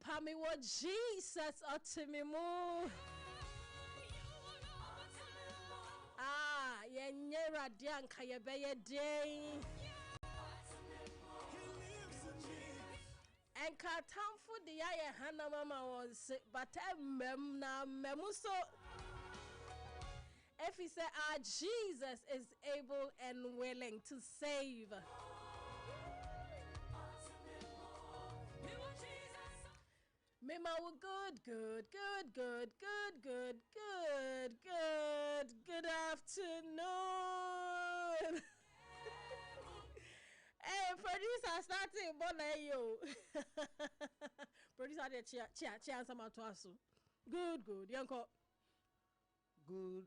Pami what Jesus to me mo. Yenye radian kaya beye day. And katam for the aya hana mama was but mem na memuso. If he said Jesus is able and willing to save. Mima, good afternoon. Hey, producer, starting Bonayo. Producer, chia sama tuasu. Good, yanko. Good.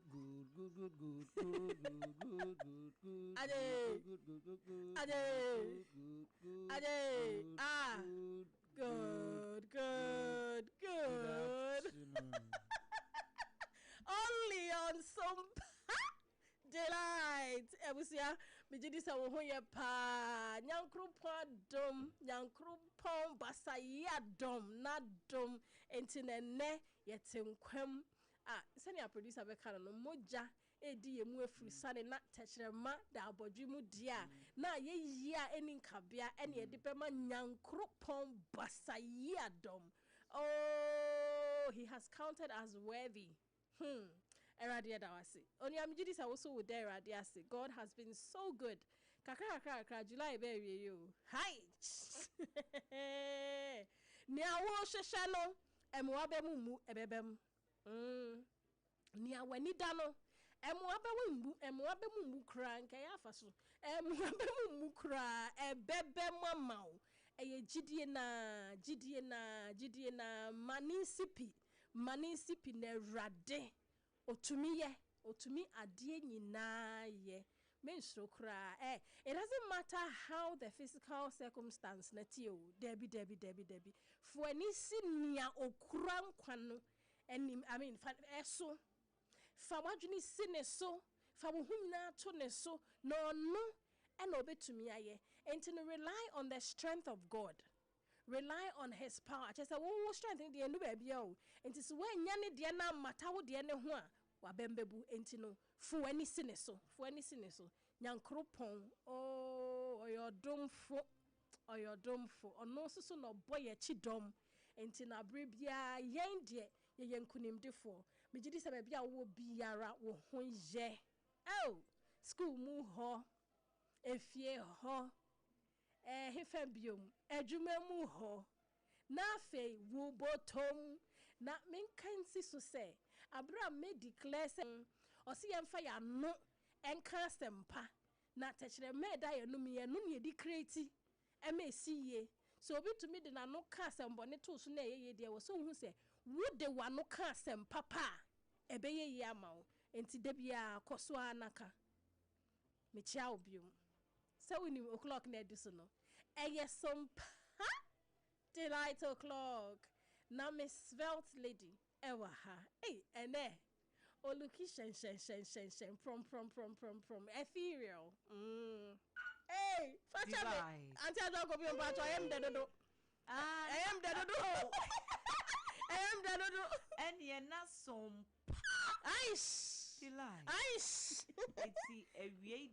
Good. Only on Sompa Delight. Ebusia, mijidisa wohoye pa. Nyankrupon dom, nyankrupon basaya dom, na dom, entinene yetinkwem. Sani a producer beka no moja edi emu efuru sane na techrema da abodwi mu dia na ye yia eni nkabia eni edipema nyankropon basaya dom. Oh, he has counted as worthy. Eradia dawasi. Oni amjidi sa woso wo there eradia se. God has been so good. Kakra July be you. Hi. Ni awo hwehwe no emwa mu ebebem. Ni awani dano emwa be mu kra nka ya afaso emwa be mu kra ebebe mama eye gidie na manisipi na rade otumiye otumi adie nyina ye menstro kra it doesn't matter how the physical circumstance na ti o debi for any sinia okura nkwano enim I mean fa eso fa wadwini sine so fa wo humna to ne so no and obetumi aye and to rely on the strength of God, rely on his power. Just wo strength in the enu baby o enti so when nya ne de na mata wo de ne ho a wa bembebu enti no fu ani sine so nyankropon oyodomfo ono so no boye chidom enti na brebia yen de ye nkunimdefo megidi se bebia wo biara wo ho ye school mu ho efie ho hefambiom adwuma mu ho na fe wo botom na menkansi so se abra me declare se osi yemfa ya no enka sempa na techere me da ye no ye di create emesiye so obi to me de na no ka sembo ne to so na ye de wo so hu se wo de wa no ka sempa pa ebeye ye ama wo enti da bia koso anaka me chia obiom so we ni o'clock na do so no eye Sompa delight o'clock na Miss Svelte lady ewa ha ene oluki shen from ethereal facha me anti I don't go be on patch I am dead do I am dead do and ye na Sompa delight it's a weird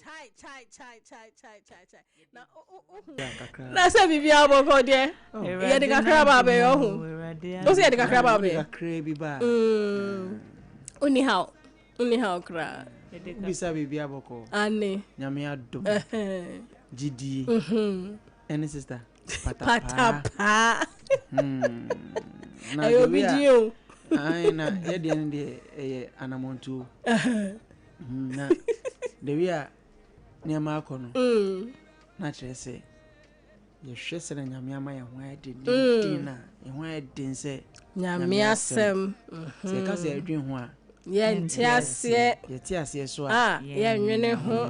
chai na se bibia boko de ye de kakra ba be yo hu o se ye de kakra ba be kakra bi ba uni how kra bisa bibia boko ane nyame adom gidi any sister patapa na ayo video ai na ye de anamontu na de wia ne ma akono na kire se ye hwese na nyame ama ye ho ade din na ye ho ade se nyame asem se ka se adwen ho a ye ntiase so a ye nwene ho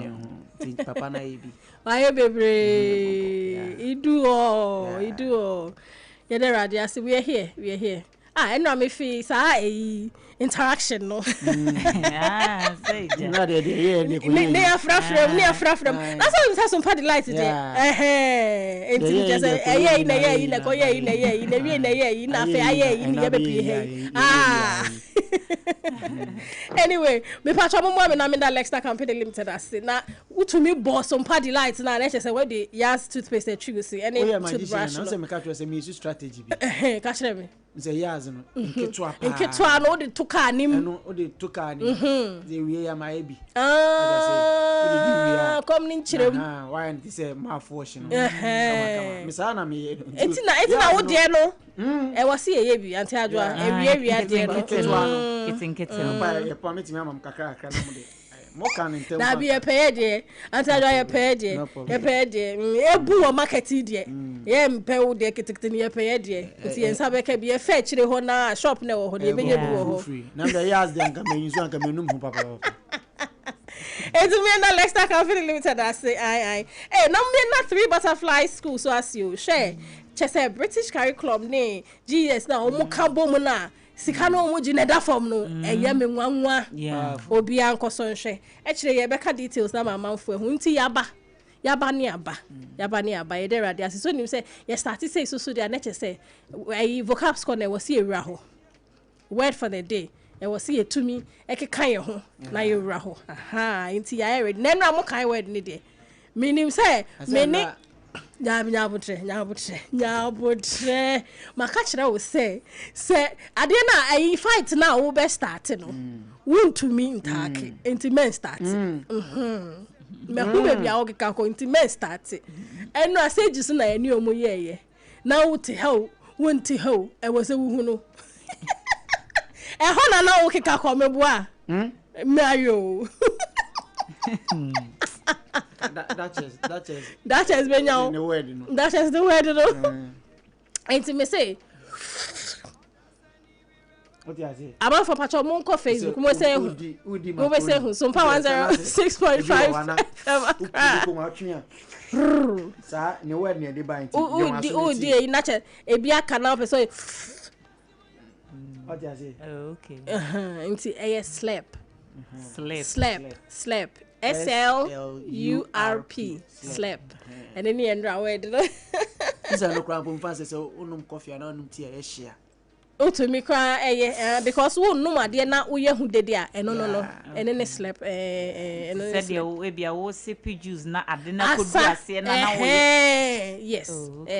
ti papa na ebi waye bebre idu o ye de radio ase we are here and no me feel interaction no say na de ne afrafrem that's why we have some party lights today it's just na ko na fe na be pie anyway me patch mo me na me that Lexter Company Limited as na utumi boss some party lights na let say where the Yas toothpaste choose any toothbrush no say me catch say me strategy bi catch them say Yas no nketwa no de toka anim no de toka anim they we ya my bi come nin chirem why and say ma force no come me say na me etina wo de no e wasi ye bi anti adwa ewia de no kitten ba ye permit me am kakra na mo de mo kan ntem na bi ye pay de anti adwa ye pay de ebu o market de ye mpe wo de kitten ye pay de nti ye nsa be ka bi ye fa chire ho na shop na wo ho de be ye bu ho na me Yas de anka me yinso anka me num ho papa it's me na Lexter Company Limited I say I na me na 3 butterfly school so as you share chese British curriculum ne GS na o mu kabo mu na sika no mu gine da form no eye me nwanwa obi ankoso nhwe e kire ye beka details na mamanfo ehu nti yaba ne aba ye de radio so nim say ye start say so dia na chese vocab score na was ye wura ho word for the day e was ye tumi e kekan ye ho na ye wura ho nti ya ready na no am kan word ni de minim say me ni nyabutre maka kire wo say ade na ayi fight na wo be start no won't me ntake enti men start me hu be bia wo keka ko enti men start eno asage so na eni omo ye na wo te how won't how e wo se wo hu no e ho na wo keka ko meboa me ayo that is when you that is the word no enti me say What you say? About for patch mon ko Facebook mo say hu mo be say hu Sompa 106.5 FM sa ne word ne de ban ti di na che e bia kana pe so what you say? Okay. Nti slap Slap. SLURP slap and then the end word This no crap on fancy so unum coffee and unum tea e share. To me cry because wo no ade na wo ye hu dede a no and then slap and said you be a wo sippy juice na ade na ko du ase na wo yes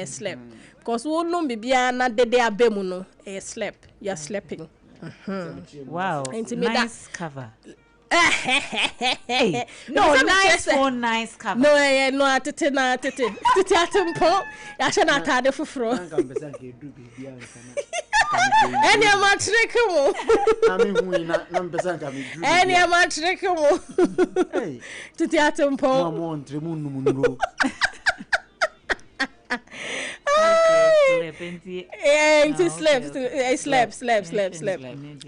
slap because wo no bibia na dede abemu no slap you are slapping. Wow, nice cover. Hey, no, nice one, nice cover. No, no, atete atempo. Ya she na tade fufuro. Eni amatreke mo. Ami hu na mpesa nka me dru. Eni amatreke mo. Hey. Tete atempo. No mo entre mu num nuro. Slap.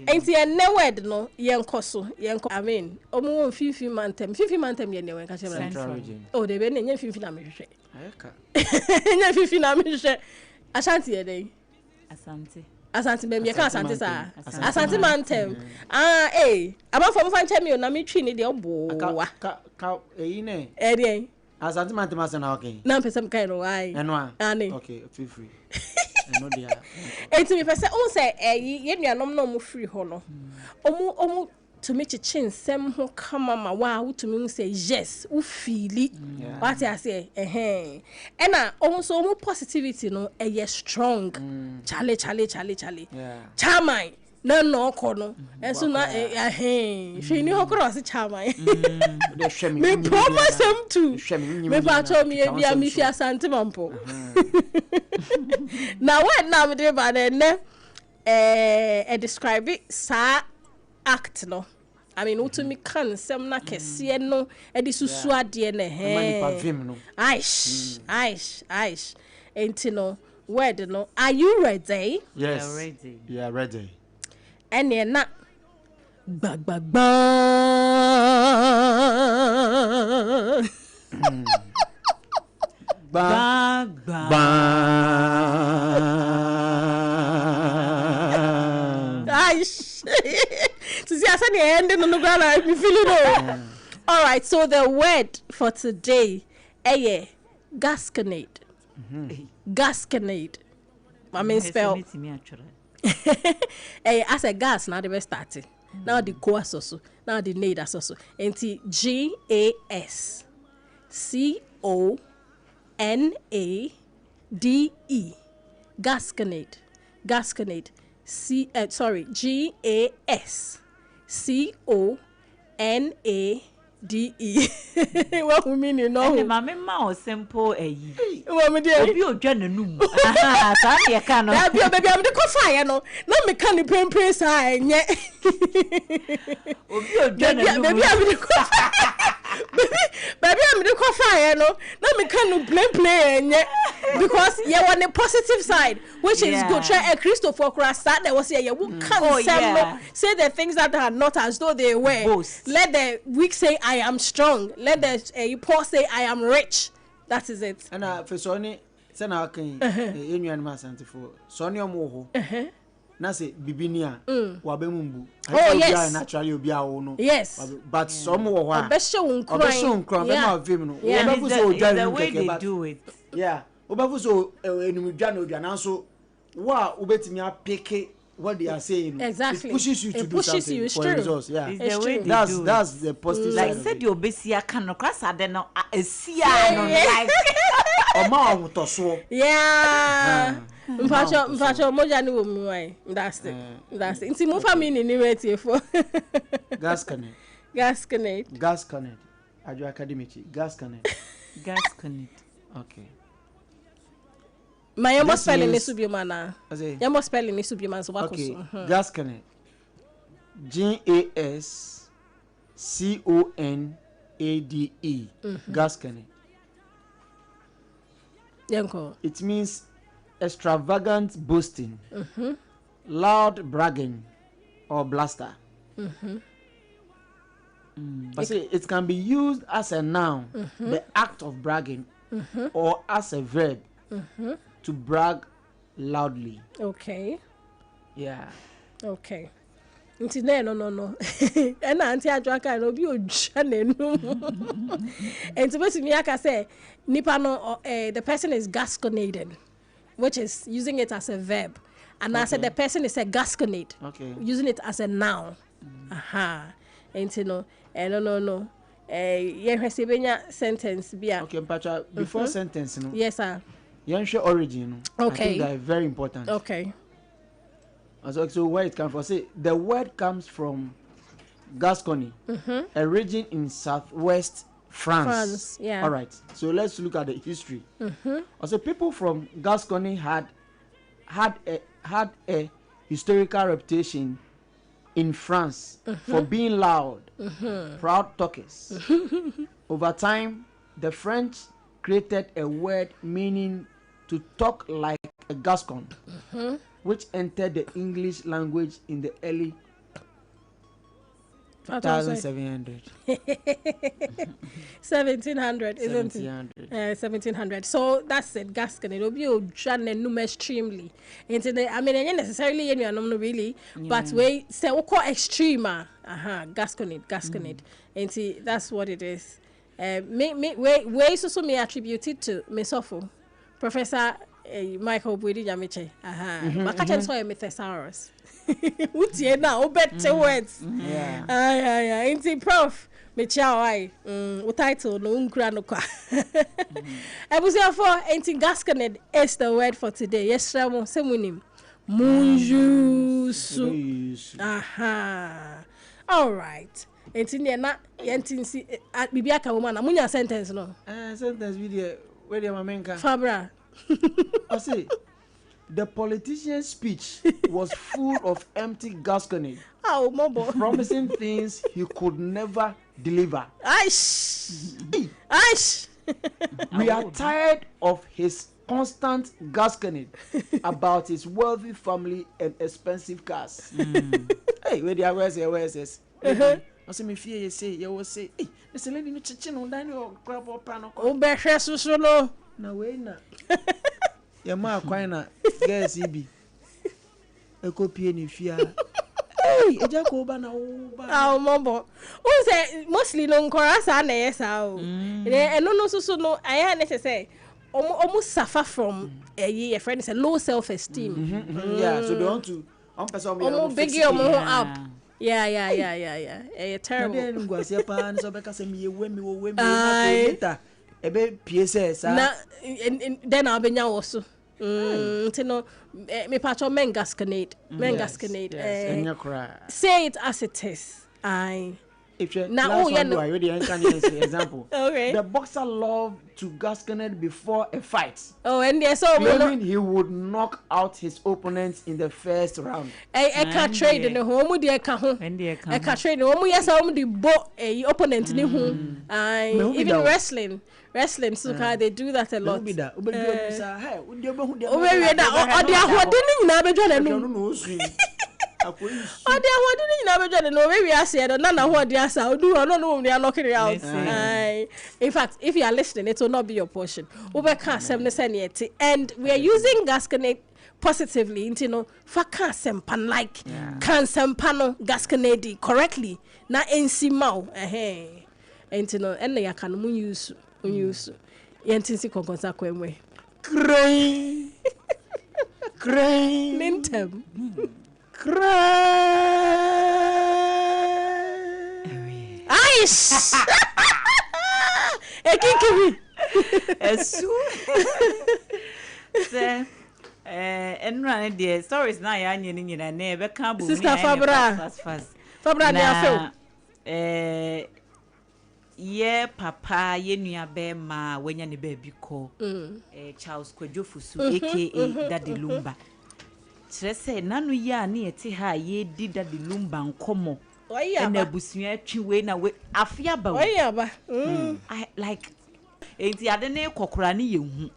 Enti ene word no yenkoso. I mean, omo fifi mantem ye ne wen ka Central region. Oh, they be ne fifi na me hwehwe. Ayeka. Nya fifi na me hwehwe. Ashanti ye dey. Asante be me ka asante sa. Asante mantem. Abafo mo fa nche me o na me twi ne de obo wa. Ka eyi ne. Dey. Asante mantem asana okay. Na pese me kai no why. Eno a. Ani. Okay, feel free. Eno dia. Enti me pese on say ye nuanom na mo free ho no. Omu to me chichen sem ho kama ma wa to me say yes u feel what I say ena so omu positivity no strong chale chamai no ko no enso na fi ni hokoro se chamai me promise him to me pa to me bia me fi asante mampo na when na me dey ba ne describe it sa act no I mean to me kan sem na kese no e di susu ade ne aish enti no word no are you ready? Yes, we are ready. Ene na gbagba aish to see as any end no ground I be feeling no. All right, so the word for today gasconade. Gasconade. I mean spell as a gas now the best starting. Now the course also. Now the nade as also. Enti GASCONADE. Gasconade. GASCONADE. What we mean you know? And mama ma simple What me dey? Obi odwa nanum. Aha, sa ye ka no. Baby am dey fire no. Na me ka ni pempe sa enye. Obi odwa nanum. Baby am dey Baby am dey fire no. Na me ka no play enye. Because you on the positive side, which is good. Try a Christopher Krasa that was here. You can't say the things that are not as though they were. Boast. Let the weak say I am strong. Let the poor say I am rich. That is it. And for Sony, send our king in your animal for Sony Moho. Na say bibinia wabemumbu. Oh yes. Naturally obi awo. Yes. But some wo wa. Obesho nkran be ma vim no. The way they do it. Yeah. Obafu so enumdwa na odwa nanso wa obetimi apeke what they are saying. Exactly. It pushes you to do something for true. results. Yeah. It's the way they do that's the positive like side. said the obesia can no class ade no esia no like Oma otoso. Yeah. Mpacho moja ni wo mu ai. That's it. Nti mo family ni wetie for. Gasconade. Ajo academic. Gasconade. Okay. My yambo spelling ni subioma na. Yambo spelling ni subioma so okay. Gasconade. GASCONADE. Gasconade. Yanko. It means extravagant boasting, loud bragging, or blaster. But see, it can be used as a noun, the act of bragging, or as a verb, to brag loudly. Okay. Yeah. Okay. No. And auntie Adwaka no bi odwa nenum. And supposed to me I can say nipa no the person is gasconated, which is using it as a verb. And I said the person is a gasconade. Okay. Using it as a noun. Aha. And no. Yehwesebenya sentence bia. Okay, Pacha, before sentence, no. Yes, sir. Yansha origin. Okay. I think that is very important. Okay. So where it comes from? See, the word comes from Gascony, a region in southwest France. Yeah. All right. So let's look at the history. Also, people from Gascony had a historical reputation in France for being loud, proud talkers. Over time, the French created a word meaning to talk like a Gascon, which entered the English language in the early 1700. 1700, isn't it? 1700. So that's it, Gascon. It'll be extremely. I mean, not necessarily anyone really, but we say we call extreme. Gasconade. And see, that's what it is. We so me attributed to Mesopho, Professor Michael Bwedi Jamiche. Makachen so a thesaurus. Utie na obete words. Yeah. Inti prof me chawai. Title no unkra no kwa. Ebusia for inti gasconade is the word for today. Yes, Ramo semunim. Munjusu. All right. Inti na yentinsi bibia ka woman na munya sentence no. Sentence video where the mamenka. Fabra. I see. The politician's speech was full of empty gasconade, promising things he could never deliver. Aish! We are tired of his constant gasconade about his wealthy family and expensive cars. Hey, where where's this? I see me fear you say, you will say, hey, there's a lady in the kitchen on Daniel grab up panel. Oh, Besha, no way now. Your ma quina guess EB. A copy any fear. Hey, a jack over now. Oh, Mombo. Who say mostly no chorus and yes, how? And no, so I had necessary. Almost suffer from a friend is a low self-esteem. Yeah, so they want to almost big you up. Yeah. A terrible. Then go see a pan so because me women later. A bit PSS. Then I'll be now also. No, me patch on men gasconade. Say it as it is. If you now, already example. Okay. The boxer loved to gasconade before a fight. Oh, and yes, so claiming he would knock out his opponents in the first round. I can't trade in the home. I can't trade the home. Yes, I'm the opponent in the home. Even wrestling, so they do that a lot. Oh, they are no way we are said, none of what they are so do or no, they are knocking it out. In fact, if you are listening, it will not be your portion. And we are using gasconade positively into no faka sempan like can sempano gasconade correctly. Na ensimau and no and ya can use yentinsi konkonsa kwemwe. Crane Nintem. Aish! Ekikibi. Esu. Se enrane de stories na ya nyina na ebe ka bu mi. Sister Fabra. Fabra na ye papa ye nua be ma wanya ne ba bi ko. Charles Kwadwofusu aka Daddy Lumba. Trese nanu ya na yete ha ye di Daddy Lumba nkomo. Na busua twiwe na we afia ba. I like enti ade ne kokora ne yehu.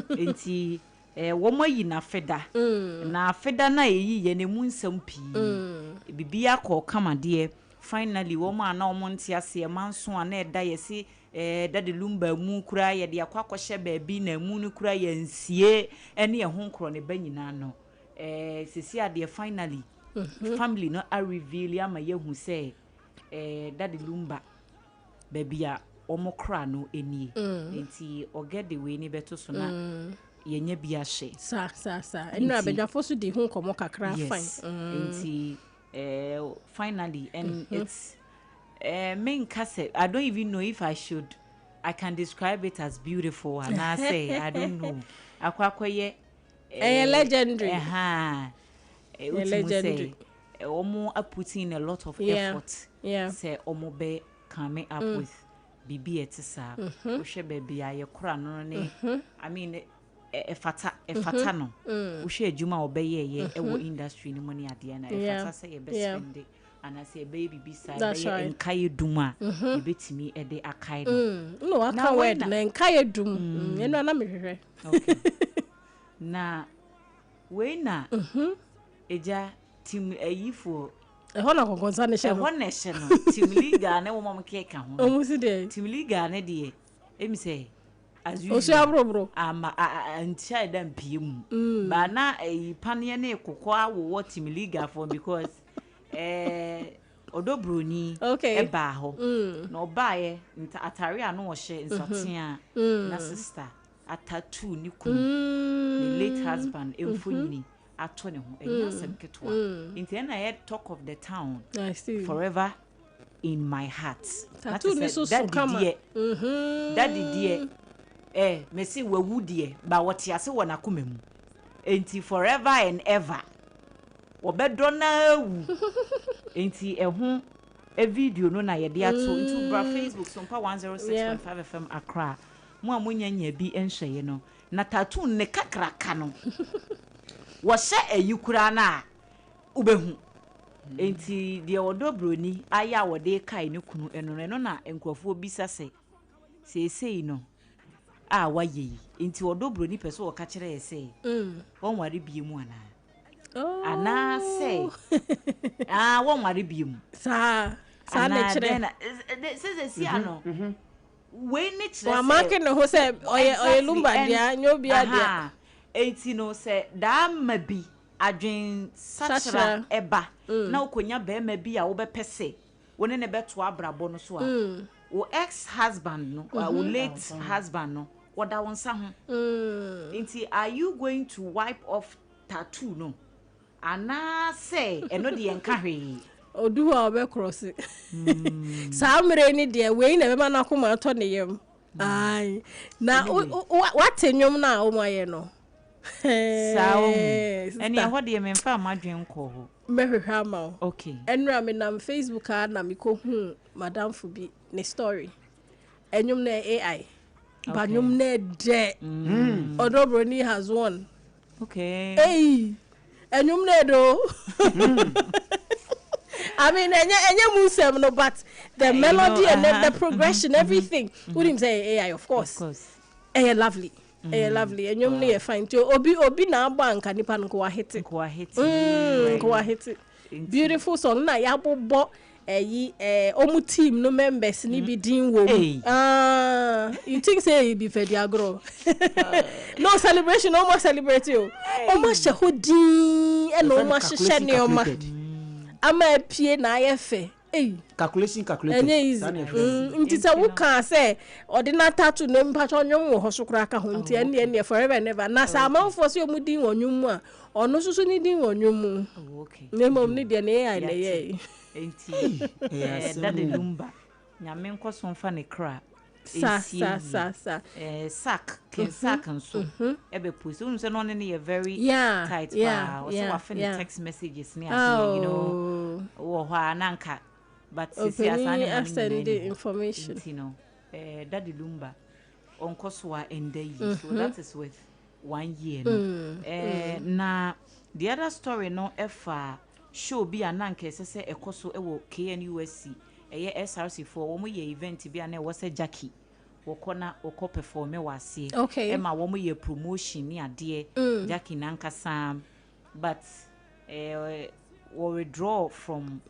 Enti wo moyi na feda na feda na eyi ye ne mu nsam pii bibia ko kamade finally wo ma na wo nte ase manso a na eda ye si dade lumba mu kura ye de akwakɔhye baabi na mu no kura ye nsie ene ye ho nkro ne banyina no sisi ade finally family no a reveal ya ma ye hu say dade lumba babia omokra no enie enti ogede we ni beto so na yenye bia hye sa enu abedwafo so di hu komo kakra fine enti finally and it's main cassette. I don't even know if I can describe it as beautiful and I say I don't know akwakoye legendary legendary omo are putting a lot of effort say omo be coming up with bibi etisa wo hwe baby aye kora no ne I mean efata no wo hwe adwuma obeye ye ewo industry ni money ade na efata say e be spend and I say baby beside enkaye duma e betimi e de akai no aka word na enkaye dum enu na mehwehwe okay na we na eja tim ayifo ehona konkonsa ne hye no ehona hye no tim liga na wo mom keka ho omusi de tim liga na de emi say as you osu abrobro ama antia da mpiem ba na panie na ekokọ awo tim liga for because odobroni eba ho na obaye nta atare a no wo hye nsatea na sister atatu ni ku the late husband emfonyini ato ne ho enyasem ketwa nti na ye talk of the town I see forever in my heart tatu ni so kama daddy die mesi wawu die ba wote ase wona komemu enti forever and ever obedo na wu enti ehu video no na ye de ato into bra Facebook Sompa 106.5Fm Accra mo amonyanya bi enhweye no na tattoo ne kakraka no wo hye ayukura na ubehu enti de odobroni aya wode kai ne kunu eno no na enkrofo bisa sei no waye enti odobroni pese wo ka kire ye won ware biemu ana ana say won ware biemu sa na kire se si ano we ni kire wa make no ho se oye lumba dia nyobia dia enti no se da mabi adwen sachara eba na ukonya be ma bi a wo be pese woni ne beto abrabo no so a wo ex husband no wo late husband no woda wonsa ho enti are you going to wipe off tattoo no ana say eno de enka hwe odu a obe cross sa mre ni de we na be ma na koma to ne yem ai na what enyom na o maye no sao eni ho de me mfa amadwen ko ho mehwehwa ama okay enra me na Facebook a na me ko hu madam Fubi ne story enyom na AI ba nyom na de odobroni has won okay enyom na do I mean enye musem no but the melody and the progression everything would him say AI of course lovely lovely enyom na fine to obi na agba nka nipa nko wa hit beautiful song na ya bobo omu team no members ni bi din wo you think say be fedi agro no celebration almost celebrate you almost shahodi and almost shane oma ama pie na ayefe calculation ntisa wo kan say ordinary tattoo no mpacho nyom wo hosokura ka ho nti ene forever never na sa amanfo so mu din wonwum mu a ono susu ni din wonwum mu okay nemom ni de ne na ye enti dade lumba nyame nkoso mfa ne kra sack nso ebe pusi unu se no ne ye very tight so wa fin text messages ni as you know wo ho ananka but sisi asane send the information you know dade lumba onkoso a endai so that is with 1 year no na the other story no efa show bi ananka sese ekoso ewo KNUSC SRC for wo ye event bi ana wo se Jackie wokona woko perform wase okay ema wo mo ye promotion ni ade Jackie nankasa but we withdraw from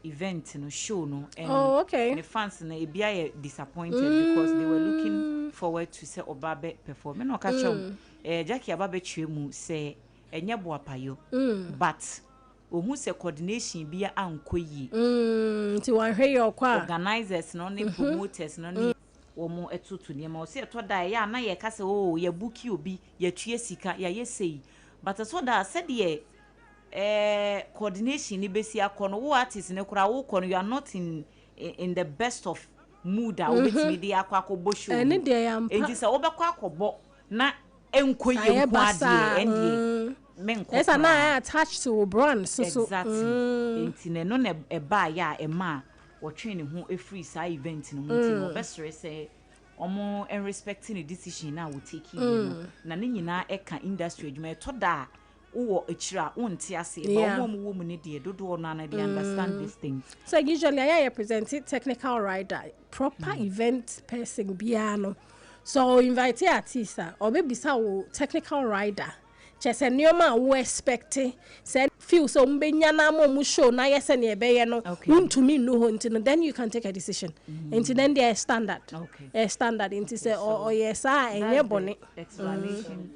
event no show no and okay the fans na ebia ye disappointed because they were looking forward to say obabe perform no ka chom Jackie ababe twemu say enye boapayo but ohu se coordination bia ankoyi ti wan hwe your kwa organizers no ne promoters no ne womo etutu ne ma o se to da ya na ye ka se ye bookie obi ye tue sika ya ye sei but so da said ye coordination ni besi akono wo artist ne kura wo kono you are not in the best of mood a obetimi de akwa show ene de ya mpa enti se wo be kwa akobo na enkoye nko ade endie menko esa na attached to brand so exactly enti ne no na eba ya ema wo twen ne ho free sa event no muti no besere se omo en respecting the decision na wo take no na ne nyina eka industry adwuma to da wo echira wonte ase ba omo wo mu ne de dodo no na they understand this thing. So usually I represent technical rider proper event person biano so invite artist or maybe sa technical rider just a neoma wo expect say feel so mbenya na mo show na yes na ebe ye no to me no hunting then you can take a decision until then there is standard standard into say oh yes enye bone explanation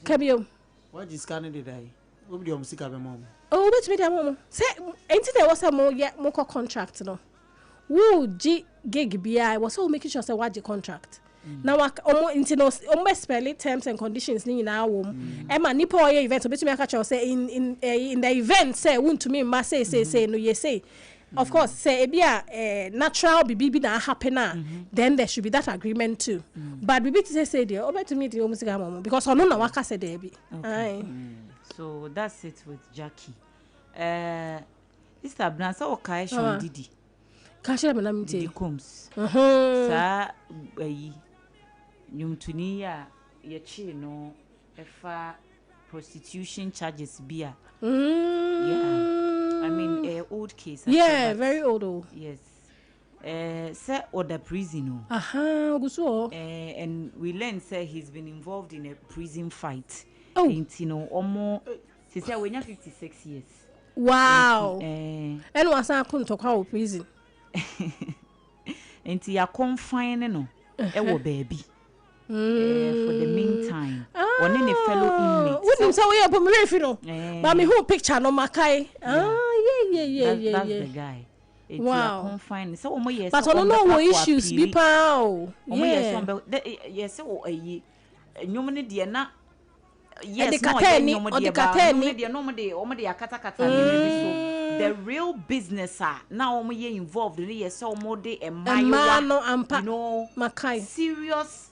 kabio what is scanning the day obi o musika be mom oh wait me there mom say until there was a mo contract no wo gig bia was so making sure say what the contract now omo intino omo spell terms and conditions ni na wo ma nipa oye event obetumi aka cho say in the event say want to me ma say no you say of course say ebia natural bibi na happen then there should be that agreement too but bibi say there obetumi the music mom because ono na waka say there be so that's it with Jackie Mr. Abena so okay Sean Didi kashe me na mte Didi comes sa ayi nyumtuni ya chi no efa prostitution charges bia yeah I mean old case very old yes say order prison guso and we learned say he's been involved in a prison fight no omo she say we 56 years wow and was to call prison enti ya confine no wo baby for the meantime one any fellow inmate wouldn't say we are me no but me who picture no makai yeah that's the guy wow confine so omo yes but on no issues be pao yes o ayi nyom ne de na yes no de omo de akata ni so the real business now omo ye involved in yes omo de you know makai serious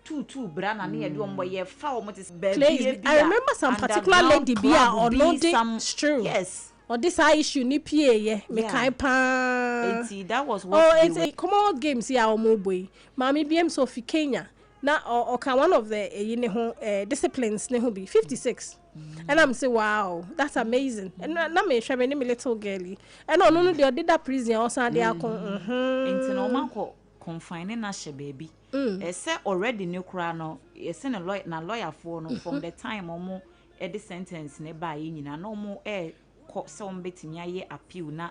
two brana na ye de omo ye fa omo this baby I remember some particular lady bia or no true yes or this issue ni pie me kai pa that was what it's common games here omo boy mami biem Sophie Kenya na or can one of the disciplines ne ho be 56 and I'm say wow that's amazing and na me hwe me little girlie and no they did that prison also they are enti no man ko confine na hye baby say already ne kura no say na lawyer for no from the time omo the sentence ne ba yi nyina no omo say omo betimi aye appeal na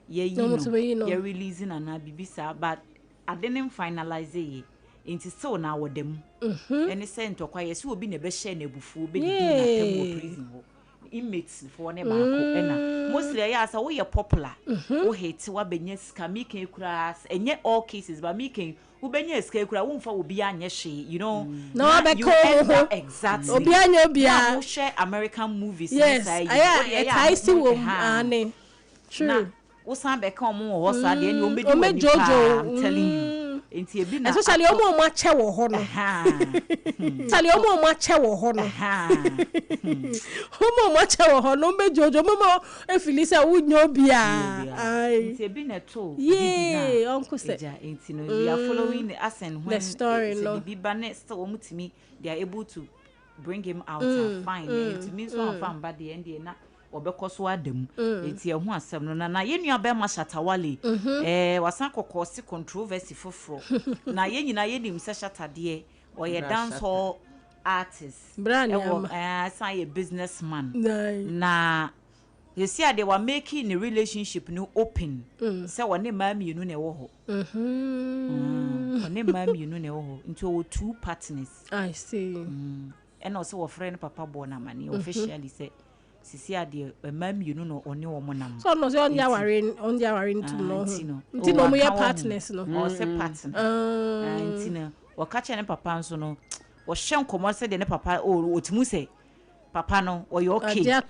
ye ye release na bibisa but I didn't finalize it into so now with them and it sent to quiet so be never share nebufu be na prison inmates for ne baako ena mostly ya say we popular o hate wa benye ska making class enye all cases but making wo benye ska kura wo mfa obi anye hwe you know no be exactly obi anye obi a wo share American movies inside I see wo ane true wo san be kan mo wo so ade ni o meji jojo I'm telling you enti ebi na especially omo ache wo ho no especially omo ache wo ho no omo ache wo ho no meji jojo omo efili say wunyo obi a enti ebi na to yeah uncle say enti no we are following the ascent when the story no be banet so omutimi they are able to bring him out and fine enti means one fan bad the end na obekọ so adam enti ehu asem no na yenua be ma shatawale wasan kokosi controversy foforo na yenyina yenim se shatade oye dancehall artist san ye businessman na yesi ade wa making the relationship no open say woni mami enu na ewo ho woni mami enu na ewo ho into two partners. I see. And also a friend papa born na mani officially say sisi ade mami enu no oni wo mo nam so no say on dia warin to no nti no mo ye partners no or say partner nti no waka che ne papa nso no wo hye nkomo se de ne papa otimu say papa no oyo okay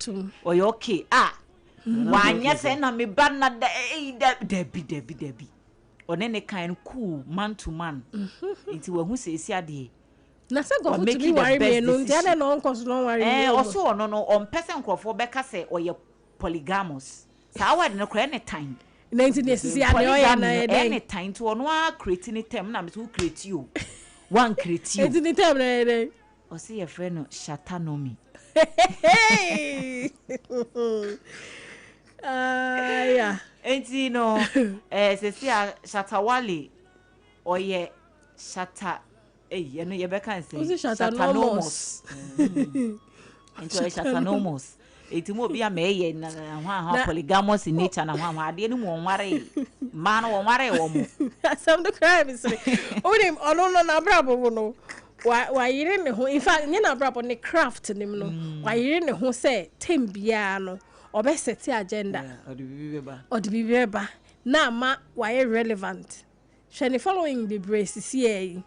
oyo okay wanya se na me ba na debi one ne kan cool man to man nti wo hu se esi ade na se go to be worry me no nti ade no nkoso no worry me oso ono no on person crofo beka se oye polygamous sa award no kra ne time 19 esi ade oya na any time to ono a create ni term na me to create you one create you enti ni term na ede o se your friend no shatanomy yeah enti no se shatawale oye shata you know you better say shatanomos enti shatanomos eti mo bia me ye na ha polygamous in nature na ha ade ni mo nware ma no nware wo mo some the crime is onim ono no na brabo no wa yire ne ho in fact nye na brabo ne craft nim no wa yire ne ho say tem bia no obe set agenda odi bibeba na ma wa relevant shani following the brace see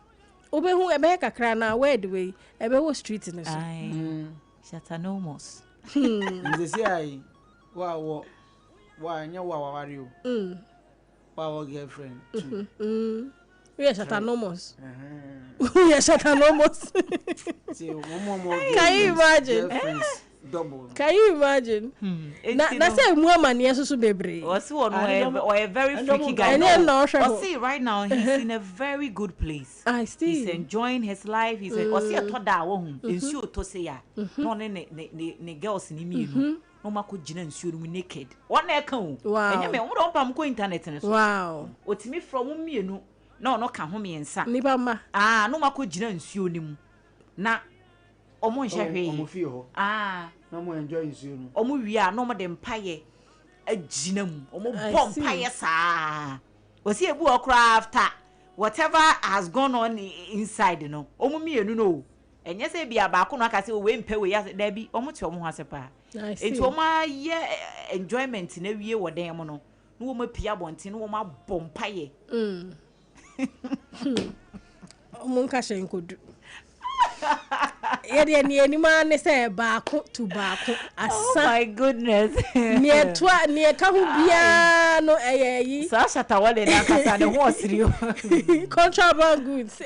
obe hu ebe kakra na word way ebe wo street ne so shatanomos nzesi ai wa nya wa wari o wa girlfriend too we are shatanomos we are shatanomos can you imagine double can you imagine na say mu amane so bebre o see one or a very freaky guy no see right now he's in a very good place. I see he's enjoying his life. He's o see to da wo hu ensuo to say ya no ne girls ni mi no no mako gina ensuo mu naked one e kan o enye me wo don pam ko internet ne so wow otimi from mienu no ka ho me nsa ni ba ma no mako gina ensuo ni mu na omo nhahwe omo fi ho na mo enjoy nsuo no omo wi a no mo de mpaye agina mu omo bom mpaye saa osi ebu okra after whatever has gone on inside no omo mienu no enye se bia ba ko no aka se we mpa we ya da bi omo te omo hase pa enti omo ye enjoyment na wie woden mo no no omo pia bonte no omo bom mpaye omo nka hye nkodu yede ni anima ne say baako to baako asa oh my goodness nie ka hu bia no eyeyi sa shatawale na kasa ne ho osiri contraband goods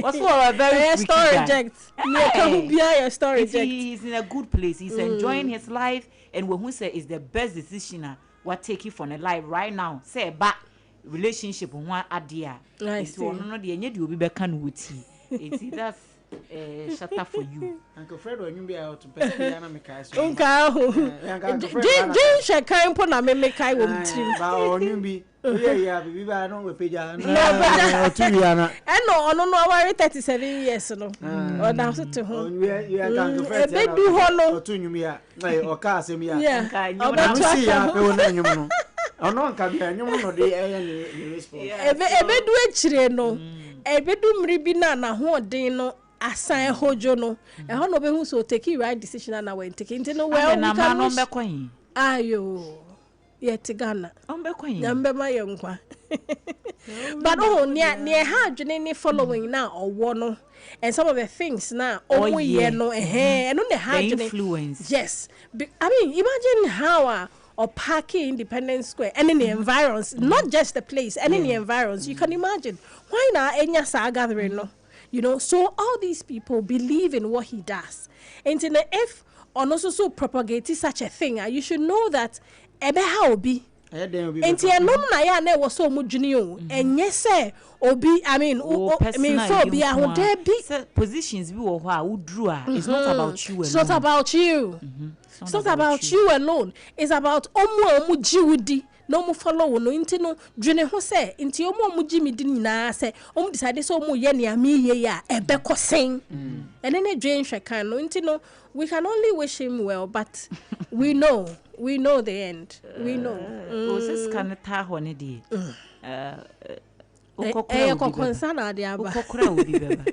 what's for a very store reject nie ka hu bia your store reject he's in a good place, he's enjoying his life, and when who say is the best decision what take you from a life right now say ba relationship one adia it's one no de enye de obi be kan wuti that's shut up for you. Uncle Fred when you be out to pay na me kai so. Uncle. Jin shekai mpo na me kai wo mtrim. Ba onyu bi. Yeah, bibi ba no we peja. No, tu yana. No, ono no awari 37 years no. O da so to ho. You Uncle Fred. E be du ho no. Tu nyum ya. O ka asem ya. Yeah. O ba tu ya pe wona nyum no. Ono nka bia nyum no de ni response. E be du akire no. E be du mri bi na ho den no. Asan hojo no ho no be hu so take right decision na when take into no well na ma no be kwan ayo yet Ghana on be kwan na mbe ma ye nkwa but ne ha adwene ne following na owo no and some of the things na omo ye no no ne ha adwene influence yes I mean imagine how or parking Independence Square and in the environs not just the place and in the environs you can imagine why na enya sa gathering no. You know, so all these people believe in what he does. And if on also so propagate such a thing, you should know that ebe ha obi enti enom na ya na wo so omudwini o enye se obi I mean so obi ahoda bi positions bi wo ho a wudru a it's not about you alone. It's not about you. It's not about you alone. It's about omu jiwudi. No mu follow no inti no dwene ho se inti omu jimi di nyina se omu decide so omu ye ne ami ye ya ebe kosen ene ne dwen hwekan no inti no we can only wish him well, but we know the end. We know. This can ta ho ne di kokkonsa na de aba kokokra obi beba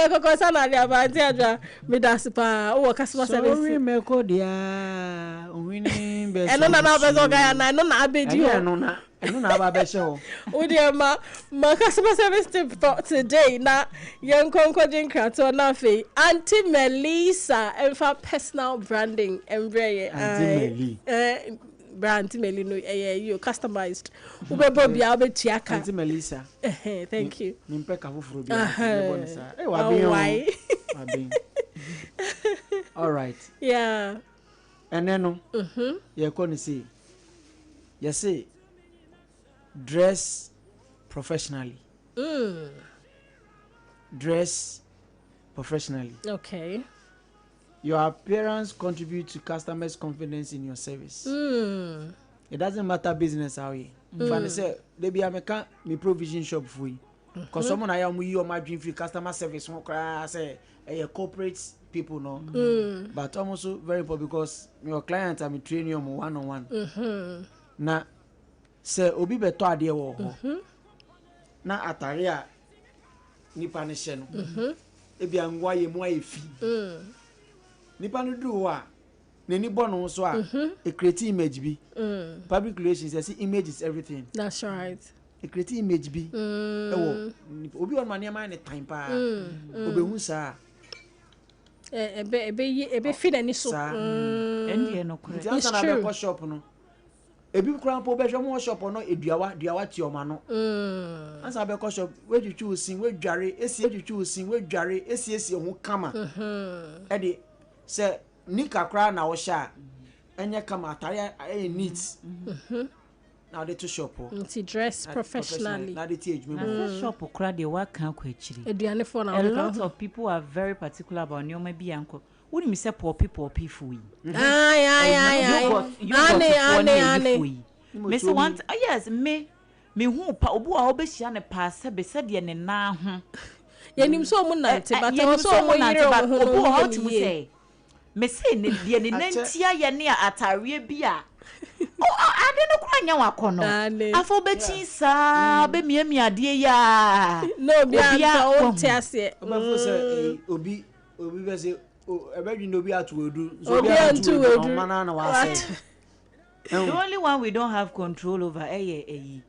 kokkonsa na de aba ti aja me dasipa o customer service sorry me ko dia winning best eno na bezo ga na eno na abedi ho eno na aba be she ho o dia ma customer service tip for today na yen konkodin krato na fe Auntie Melissa enfa personal branding embraye brand Meli no you customized ubebo bia obetua ka Auntie Melissa thank you nimpe ka foforo bia why all right yeah and then you can see you say dress professionally dress professionally. Okay. Your appearance contributes to customers' confidence in your service. It doesn't matter business how you. If I say, they be a me provision shop for you. Because someone I am you my dream for customer service. I say a corporate people no. But also very important because your clients are training you one-on-one. Na say obi beto ade wo ho. Na atare a nipa ne hye no. Ebi angwa ye mu ayefi. Nipa no do wa nani bono so a e create image bi. Public relations say image is everything. That's right. E create image bi. Ewo obi on mania man time pa. Obehu sa. Ebe fi na ni so. Ende no kure. It's true. Be shop no. Ebi kura po be hwemo shop no eduawa ti oma no. Ansa be shop we twitwu sin we dware esi ho kama. E de se nika kra na wo sha enye kama atare neat. Now they to shop to dress professionally. Now they teach me shop kra de wa kan kwa chiri. Eduane for na. A lot of people are very particular about nyoma bi anko. Wouldn't me say poor people food. Me say want yes me hu pa obu a obehia ne pa se be se de ne na ho. Yenim so mu nante but so mu yire obu how to say me say ne de ne nantia ye ne atare bi a ade no kura nya wakono afo bechi sa be miami ade ya no bia o tiase obafo say obi be say ebedwi no bi atuodu so bi atuodu mana na wa say the only one we don't have control over eyi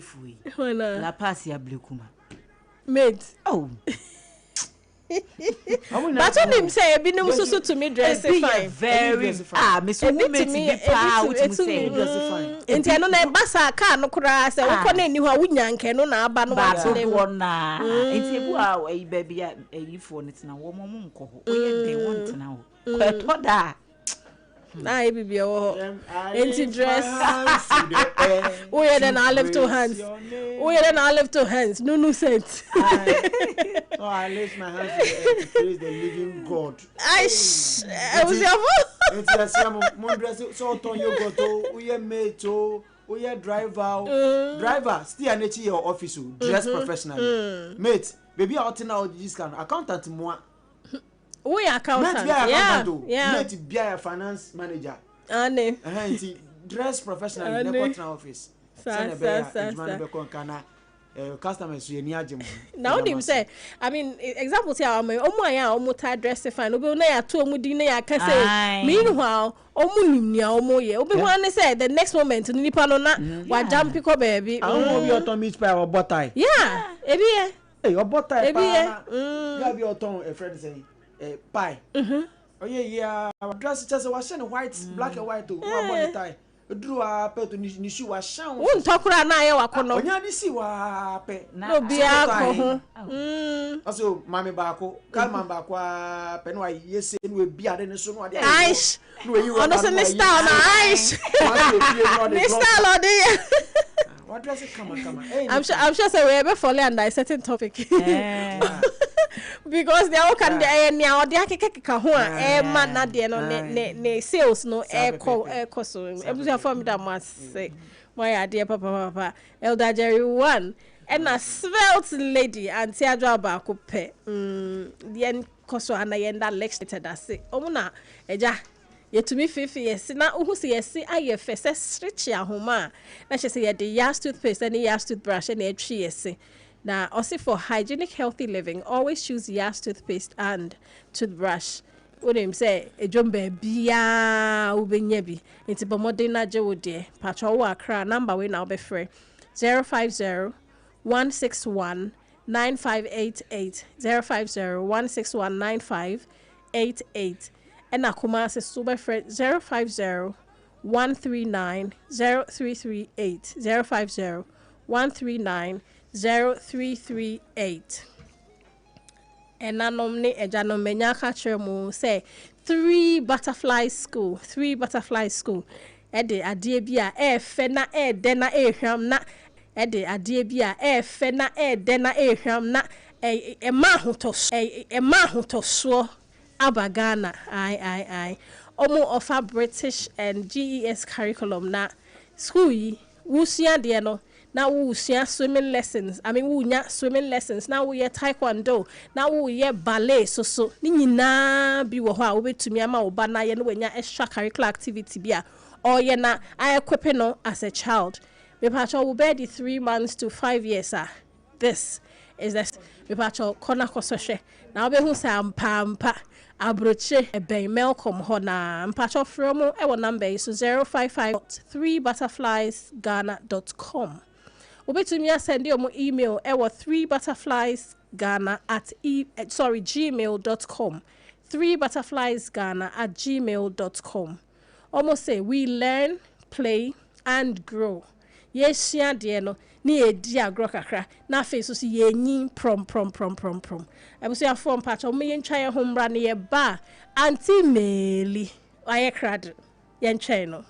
fui la pass ya blekuma mate but when him say ebi no so to me dress fine very me so me be pa what me say dress fine enti no na basa car no kura say wo ko na ni ho a wunya nke no na aba no ba so wona enti ebu a eyi ba bia eyi fo no tina wo mo nko ho o ye den won tina ho ko to da na e bibia wo enti dress oh yeah then I lift two hands no sense I lift my hands to praise the living God. I was your it's a mon dress so ton you go to we mate to we driver still an your office dress professionally mate baby out now this can accountant moi we accountant mate be a finance manager ane dress professionally in the office customers you niaje now him say I mean example say omo tie dress fine obi na ya to omu di na ya ka say meanwhile omu nimnia omo ye obi wan say the next moment nipa no na wa jump pick up baby omo bi oton meat pie or butter yeah ebi e your butter pie you be oton a friend say pie oh yeah dress just was white black and white to one body tie duru a pe to ni shi wa shan won tokura na ye wakono onya di si wa pe no bia ko ho aso mami ba ko ka mami ba kwa pe no yese no e bia de ne so no ade aish no e ono se ni style na aish ni style ode what does it come I'm sure say we be follow under a certain topic because they all can dey nia ode akeka ho a man na de no ne sales no e so ebusia for me that must say why are there papa Elder Jerry 1 and a svelte lady auntie adwa ba ko pe the koso ana yenda lecture that say omuna eja yetumi fifi yes na uhu se yes aye fese stretch ahoma na she say ye the Yas toothpaste and Yas toothbrush and etwi yes na also for hygienic healthy living always choose Yas toothpaste and toothbrush what him say ejombe bia ubenya bi nti bomode na je wo de patro wo akra number we na obefre 050 161 9588 050 161 9588 and akuma se super friend 050 139 0338 050 139 0338 and anomne ejano menya ka chemu say 3 butterfly school ede ade bia e fe na e de na e hwam na ede ade bia e fe na e de na e hwam na e ma hoto so abagana I omo offer British and GES curriculum na school yi wusia de no na wusia swimming lessons wunya swimming lessons na wo ye taekwondo na wo ye ballet so ni nyina bi wo ho a wo betumi ama wo ba na ye no wanya extra curricular activity bia or ye na I equip no as a child me pacho wo be the 3 months to 5 years this is that me pacho kona kososhe na obe hu sa ampa abroche ebe Malcolm ho na mpacho from e wo number is 055-3butterfliesghana.com obetumi send you email e wo 3butterfliesghana@gmail.com 3butterfliesghana@gmail.com almost say we learn play and grow yes ya de no ni edi agro kakra na face so ye nyin prom ebuso ya form patch o me ntwa ye homra ne ye ba anti meli aye krad ye ntwa no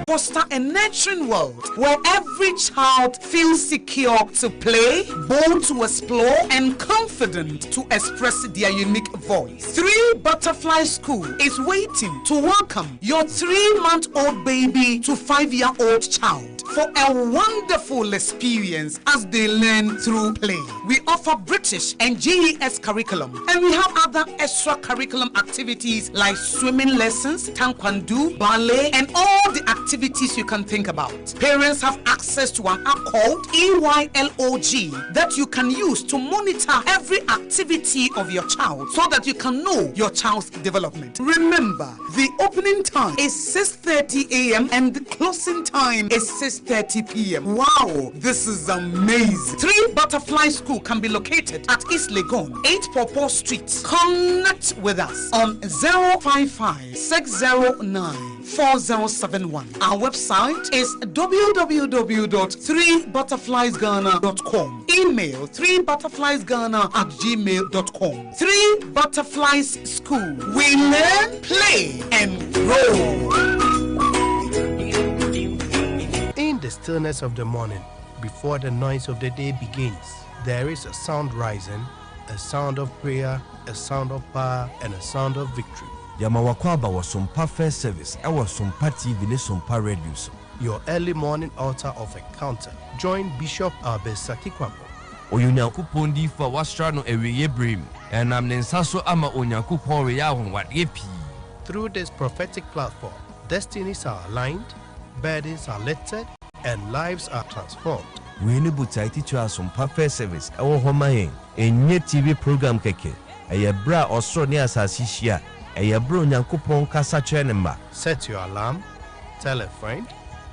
foster a nurturing world where every child feels secure to play, bold to explore, and confident to express their unique voice. 3 Butterfly School is waiting to welcome your 3-month-old baby to 5-year-old child for a wonderful experience as they learn through play. We offer British and GES curriculum, and we have other extra curriculum activities like swimming lessons, taekwondo, ballet, and all the activities you can think about. Parents have access to an app called EYLOG that you can use to monitor every activity of your child so that you can know your child's development. Remember, the opening time is 6:30 a.m. and the closing time is 6:30 p.m. Wow, this is amazing. 3 Butterfly School can be located at East Legon, 8 Pawpaw Street. Connect with us on 055-609-4071. Our website is www.3butterfliesghana.com. Email 3butterfliesghana@gmail.com. 3 Butterflies School. We learn, play, and grow. In the stillness of the morning, before the noise of the day begins, there is a sound rising, a sound of prayer, a sound of power, and a sound of victory. Yamawakwaba was Sompa First Service. I was Sompa TV, ne Sompa Radio. Your early morning altar of encounter. Join Bishop Abesaki Kwambo. Oyunyankupon di for wastrano eweye brim. And I'm Nensaso ama Onyankupon reyahon wat yepi. Through this prophetic platform, destinies are aligned, burdens are lifted, and lives are transformed. We need to teach you Sompa First Service. Our home enye TV program keke. Eye bra osro ni asasi shia. Set your alarm, tell a friend,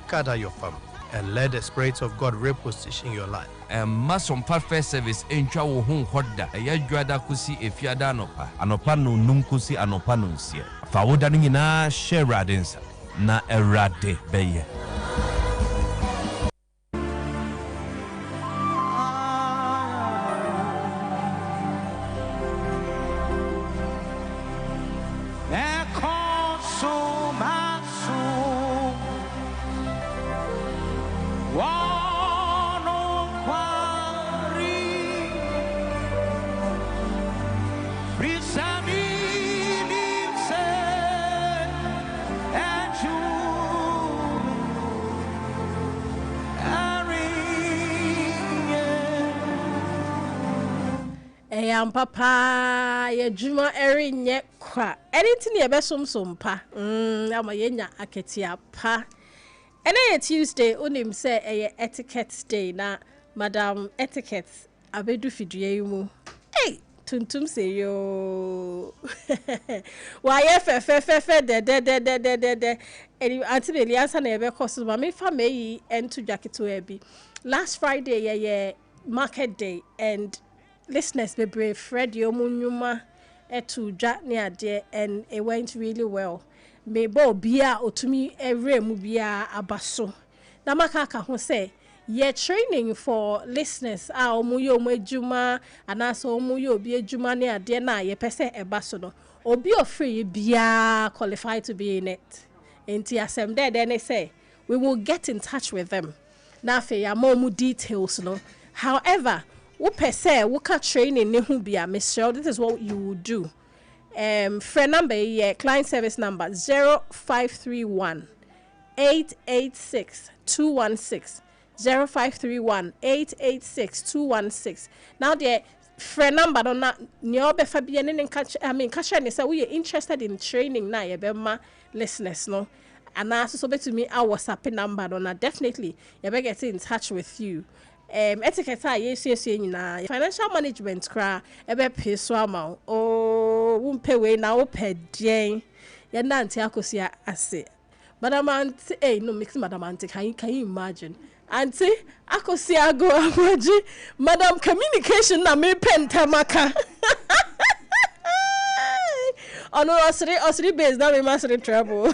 gather your family, and let the Spirit of God reposition your life. Ɛmma Sompa First Service ntwa wo ho nkɔda ɛyɛ dwada kosi efiada anɔpa no num kosi anɔpa no nsia fa woda no nyinaa hyɛ Awurade nsa na Awurade bɛyɛ. Papa, ye juma eri nye kwa. Anything ye besom sompa. Ama yenya aketia pa. Ene Tuesday unim se eye etiquette day na Madam Etiquette abedu fidue mu. Hey, tuntum se yo. Wa ye fe de. Eni anti Eliasa na ebe koso ma me fa meyi entu jaketo ebi. Last Friday ye market day and listeners be brave Fred Yomunyuma etu dwa ne ade and it went really well. Me bo bia otumi every mu bia abaso. Na makaka ho say ye training for listeners a omu yo mu adwuma anaso omu yo obi adwuma ne ade na ye pese ebaso no. Obi ofree bia qualified to be in it. Enti asem there they say we will get in touch with them. Na fe ya more details no. However, Wupe say wuka training ne hu bia Michelle, this is what you will do. Friend number client service number 0531 886 216 0531 886 216. Now the friend number don't not nyobe Fabian and catch and say we are interested in training na ye bema listeners no. And also so to me our WhatsApp number don't definitely you better get in touch with you. Etiquette yes nyina financial management kra ebe pay so amount oh won pay we na wo pay den ya na anti akosia ase madam auntie no mix madam auntie can you imagine auntie akosia go amoji madam communication na me pentamaka ono osiri base na me master trouble.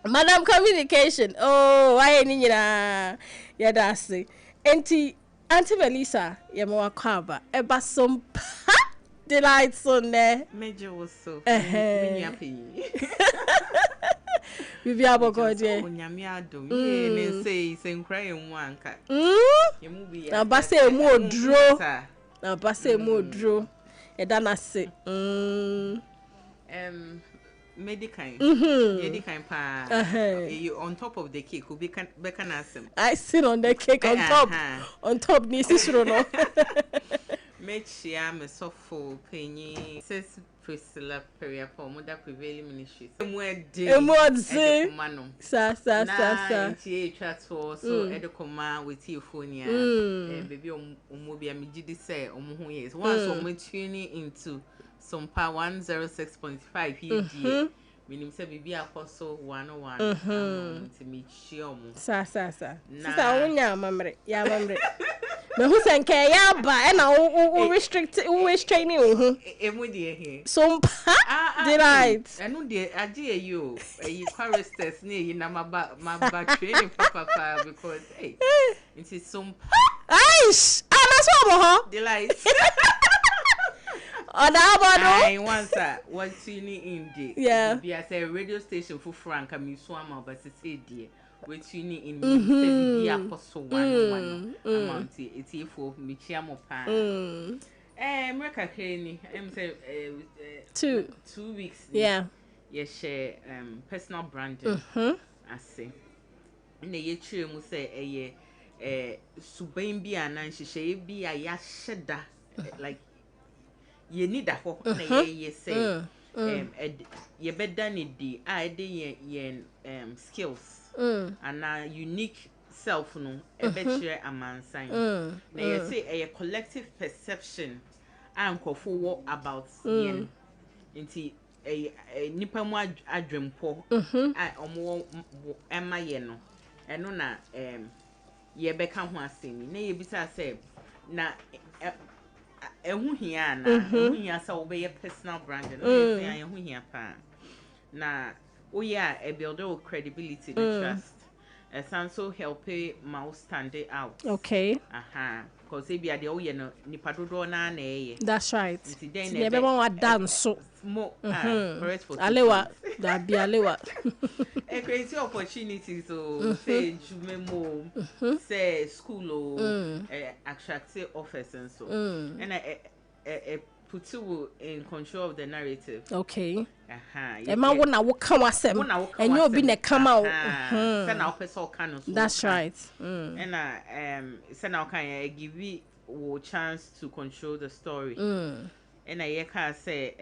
Madam communication oh why ni nyina ya dasi enti Auntie Melissa ya mwa kwaba eba Sompa delights on there major was so me happy bibi abogode onyame adom ye ne say nkra yen wanka ye mu bi na ba say mu odro na ba say mu odro e da na se medical pa you on top of the cake who be can asem I sit on the cake on top ni sisro no make share me so for penny says Priscilla Peria for mother prevailing ministries emodze sa tie transfer so edekoma with you phone ya baby omo bia me gidi say omo ho yes once omo tuning into Sompa 106.5Fm. Minim se bibi akoso 101 to me chiomu. Sa. Sister unya mamre. Ya mamre. Me hu senke ya ba e na o restrict o restraining hu. Emu de he. Sompa delight. Enu de age you. E choristers ne yi na ma training papa because hey. It is Sompa. Aish. That's what delight. I once what tuning in the be as a radio station for Frank and me swam but say dear we tuning in me be apostle one amount it's here for me chiamo pan America Kenny say 2 weeks share personal branding I say in the year mu say subain bi anan hye bi a ya hyeda like ye need a ho na ye say ye better need the ye skills and unique self no e be share amansan na ye say a collective perception ankofo wo about yen nti nipa mu adwempo a omo ema ye no eno na ye beka ho asemi na ye bisa say na ehu hia na ehu hia sa obeye personal branding no ye say ehu hia pa na oya e build your credibility and trust and so help ma stand out. Okay. Because if you are the oye no nipa dodo na na eye. That's right. Then you be wa dance so more correct for alewa da bi alewa a crazy opportunity so say jumemo say school or attractive offers and so and I put you in control of the narrative. Okay. E ma wo na wo kan wasem enye obi na come out say na person kan so. That's right. And say na kan give you chance to control the story. And I can say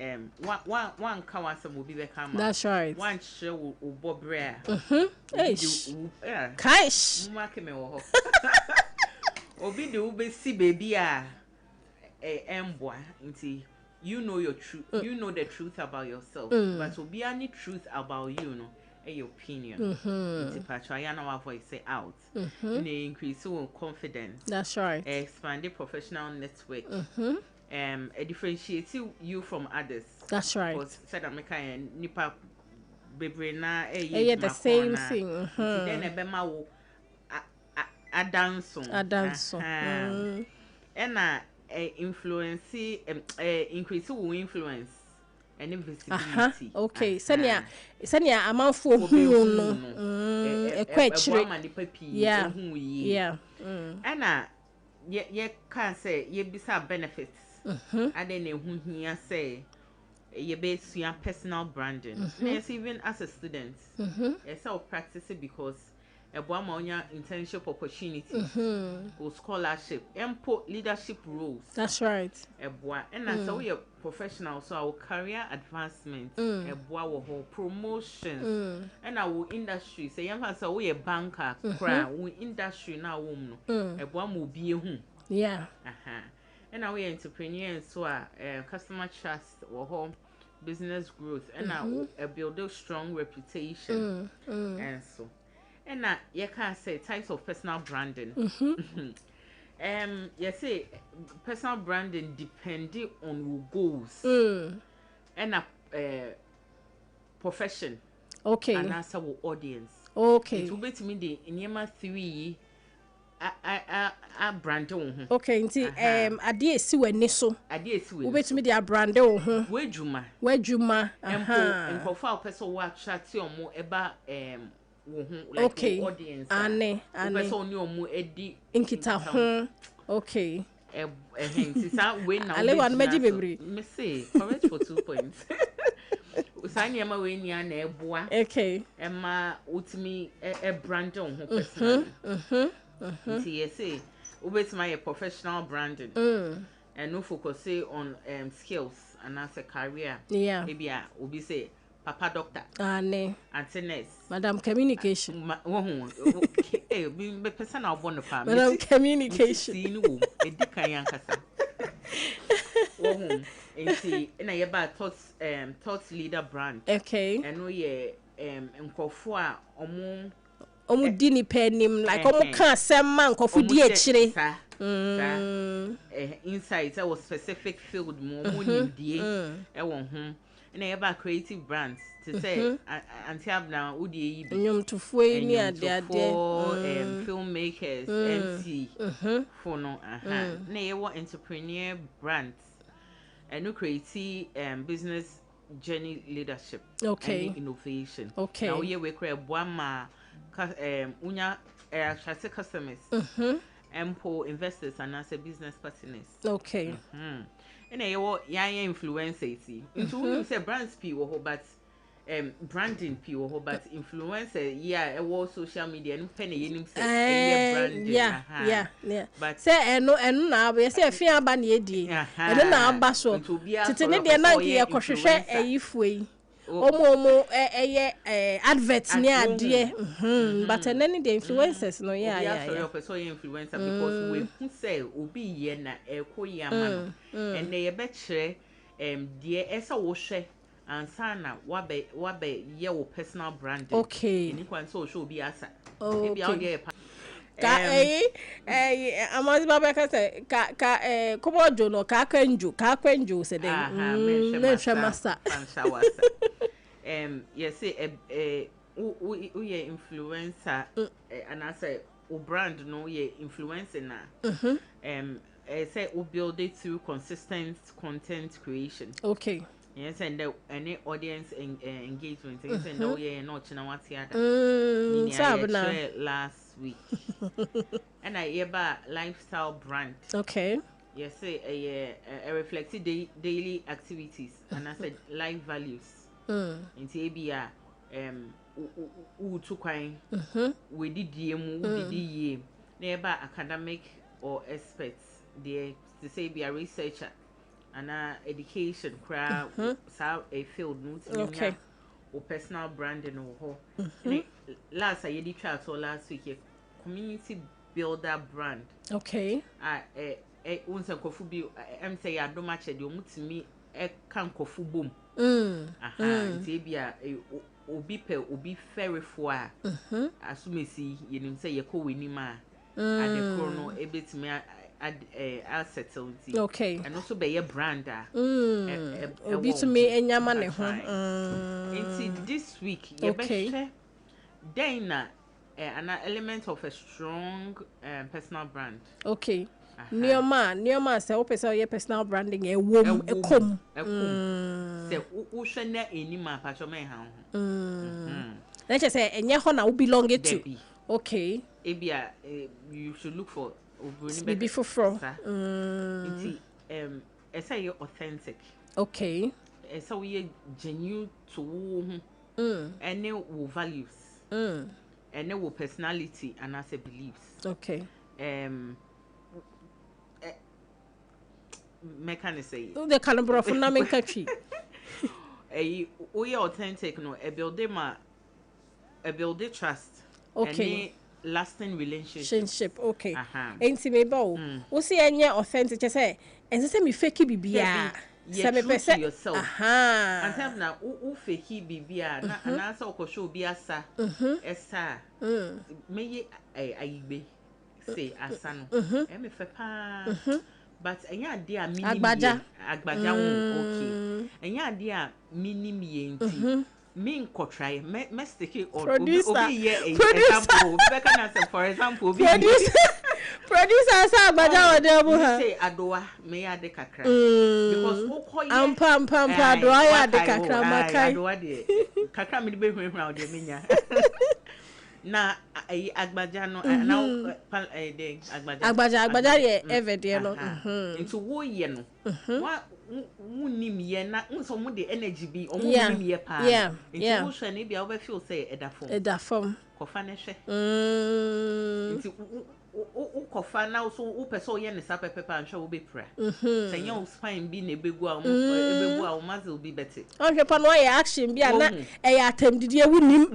one can wasem will be the camera. That's right. One show will bob rare. Kaish Mark me wo obi de ube si baby emboa nti you know your truth you know the truth about yourself but obi any truth about you no your opinion nti patwa ya na wa voice say out increase your confidence. That's right. Expand the professional network. Differentiate you from others. That's right. Because said America nipa bebre na the same thing. Then e be ma wo adanso and influence increase your influence and visibility. Okay. Senia amanfo hu no e kwa chire. Yeah. And ye can say ye bisa benefits. And then hu hia say ye be your personal branding. Yes, even as a student. It's all practice it because a woman internship opportunity or scholarship and put leadership roles. That's right. And as we are professional, so our career advancement, a whole promotions, and our industry. Say, so we a banker, we industry now, a one will be whom. Yeah. And our entrepreneurs, so customer trust or home business growth, and now build a strong reputation, and so. And you can say types of personal branding. You say personal branding depending on who goals and profession. Okay. And also audience. Okay. It will be to me the Nyema 3 I brand on. Okay, nti ade esi wani so. Ade esi wani. Ubetumi de brand on ho. Wejuma. Nkofo person wa attract omo eba like okay. Audience. Ane. Person ni omo edi nkita ho. Okay. We now. Alewa no meji bebre. Me say correct for 2 points. Usani ama we ni na eboa. Okay. Emma utimi brand on ho personally. You say ubetuma your professional branding and no focus on skills and as a career. Yeah. Maybe obi say papa doctor. Ane. Auntie nurse. Madam communication. Be person na obo no pa. Madam communication. See no e di kan yankasa. Enti na ye ba thought leader brand. Okay. And no ye nkofo a omu di ni penim like omu kan asem nkofo di akire. Insights was specific field more nimdie e won ho na ye ba creative brands to say anti abna wo die yi bi nyom tofo ni ade filmmakers MC for no na ye wo entrepreneur brands and no creative business journey leadership and innovation. Okay. Now ye we create boama unya attract customers and investors and as a business partners. Okay. And you influencers. Into you say brands people but branding people but influencer social media and penny branding. Yeah. But say no na we say afia ba na edi. And na aba so. Tete ne de na ke yakohwehwe ayifue. Omo advert ni ade but any the influencers no so influencer because we who say obi ye na ekoyama and they be kire de esa wo hwe and sana wabe ye wo personal brand. Okay. Any kwan so show be asa. Okay. Maybe out there. Amazi baba ka say ka kobo no ka kwenju se den. Me masa. Yes say we influencer and I say o brand no ye influencer na. Say we build it through consistent content creation. Okay. Yes, and any audience engagement. Yes, and we not china what here. Last week. And I hear about lifestyle brand. Okay. Yes, say a reflected daily activities and I said life values. In TBA to kind we did DM nearby academic or experts there to say be a researcher and education crowd a field okay or personal branding or last I did try so last week community builder brand. Okay. Once a coffee be say I don't match it you to me a can coffee boom. Obi ferry for assume see you say you call winima at the chrono a bit me I'll settle. Okay. And also be a brander. Obi to me enyama ne ho. This week you okay. Then an element of a strong personal brand. Okay. Neoma say opese your personal branding e wom e kom. Say wo hwe na enima pa cho me ha ho. Let's just say enye ho na wo belong to. Okay. Ebia you should look for maybe for from. Say you authentic. Okay. So we genuine to wo any wo values. And wo personality and as a beliefs. Okay. Say the caliber of namin country. We authentic no a build trust. Okay. Lasting relationship. Okay. Ain't me bow. We see any authentic say and say me fake bibia. Say yourself. And have now who fake bibia na and answer ko show bi asa. Esa. Me ayibe say asa no. E me fe pa. But enya de a minimum agbaja okay enya de a minimum yenti me nko try me stick it on obi here example be can say for example producer say agbaja ode bu ha say adowa me ya de kakra because okoye ampa adowa ya de kakra makai adowa de kakra me de be hwehwa ode menya na agbaja no now de agbaja ye everyday no into wo ye no wa munim ye na nso mo de energy bi o mo munim ye pa into wo hwe na bia wo be feel say eda form kofa ne hwe into kofa na so wo person ye ne sa pepepa anhwe wo be pra say ye wo spine bi na ebegu a wo muscle bi better okay pa no ye action bi na e ya atamdidi e wunim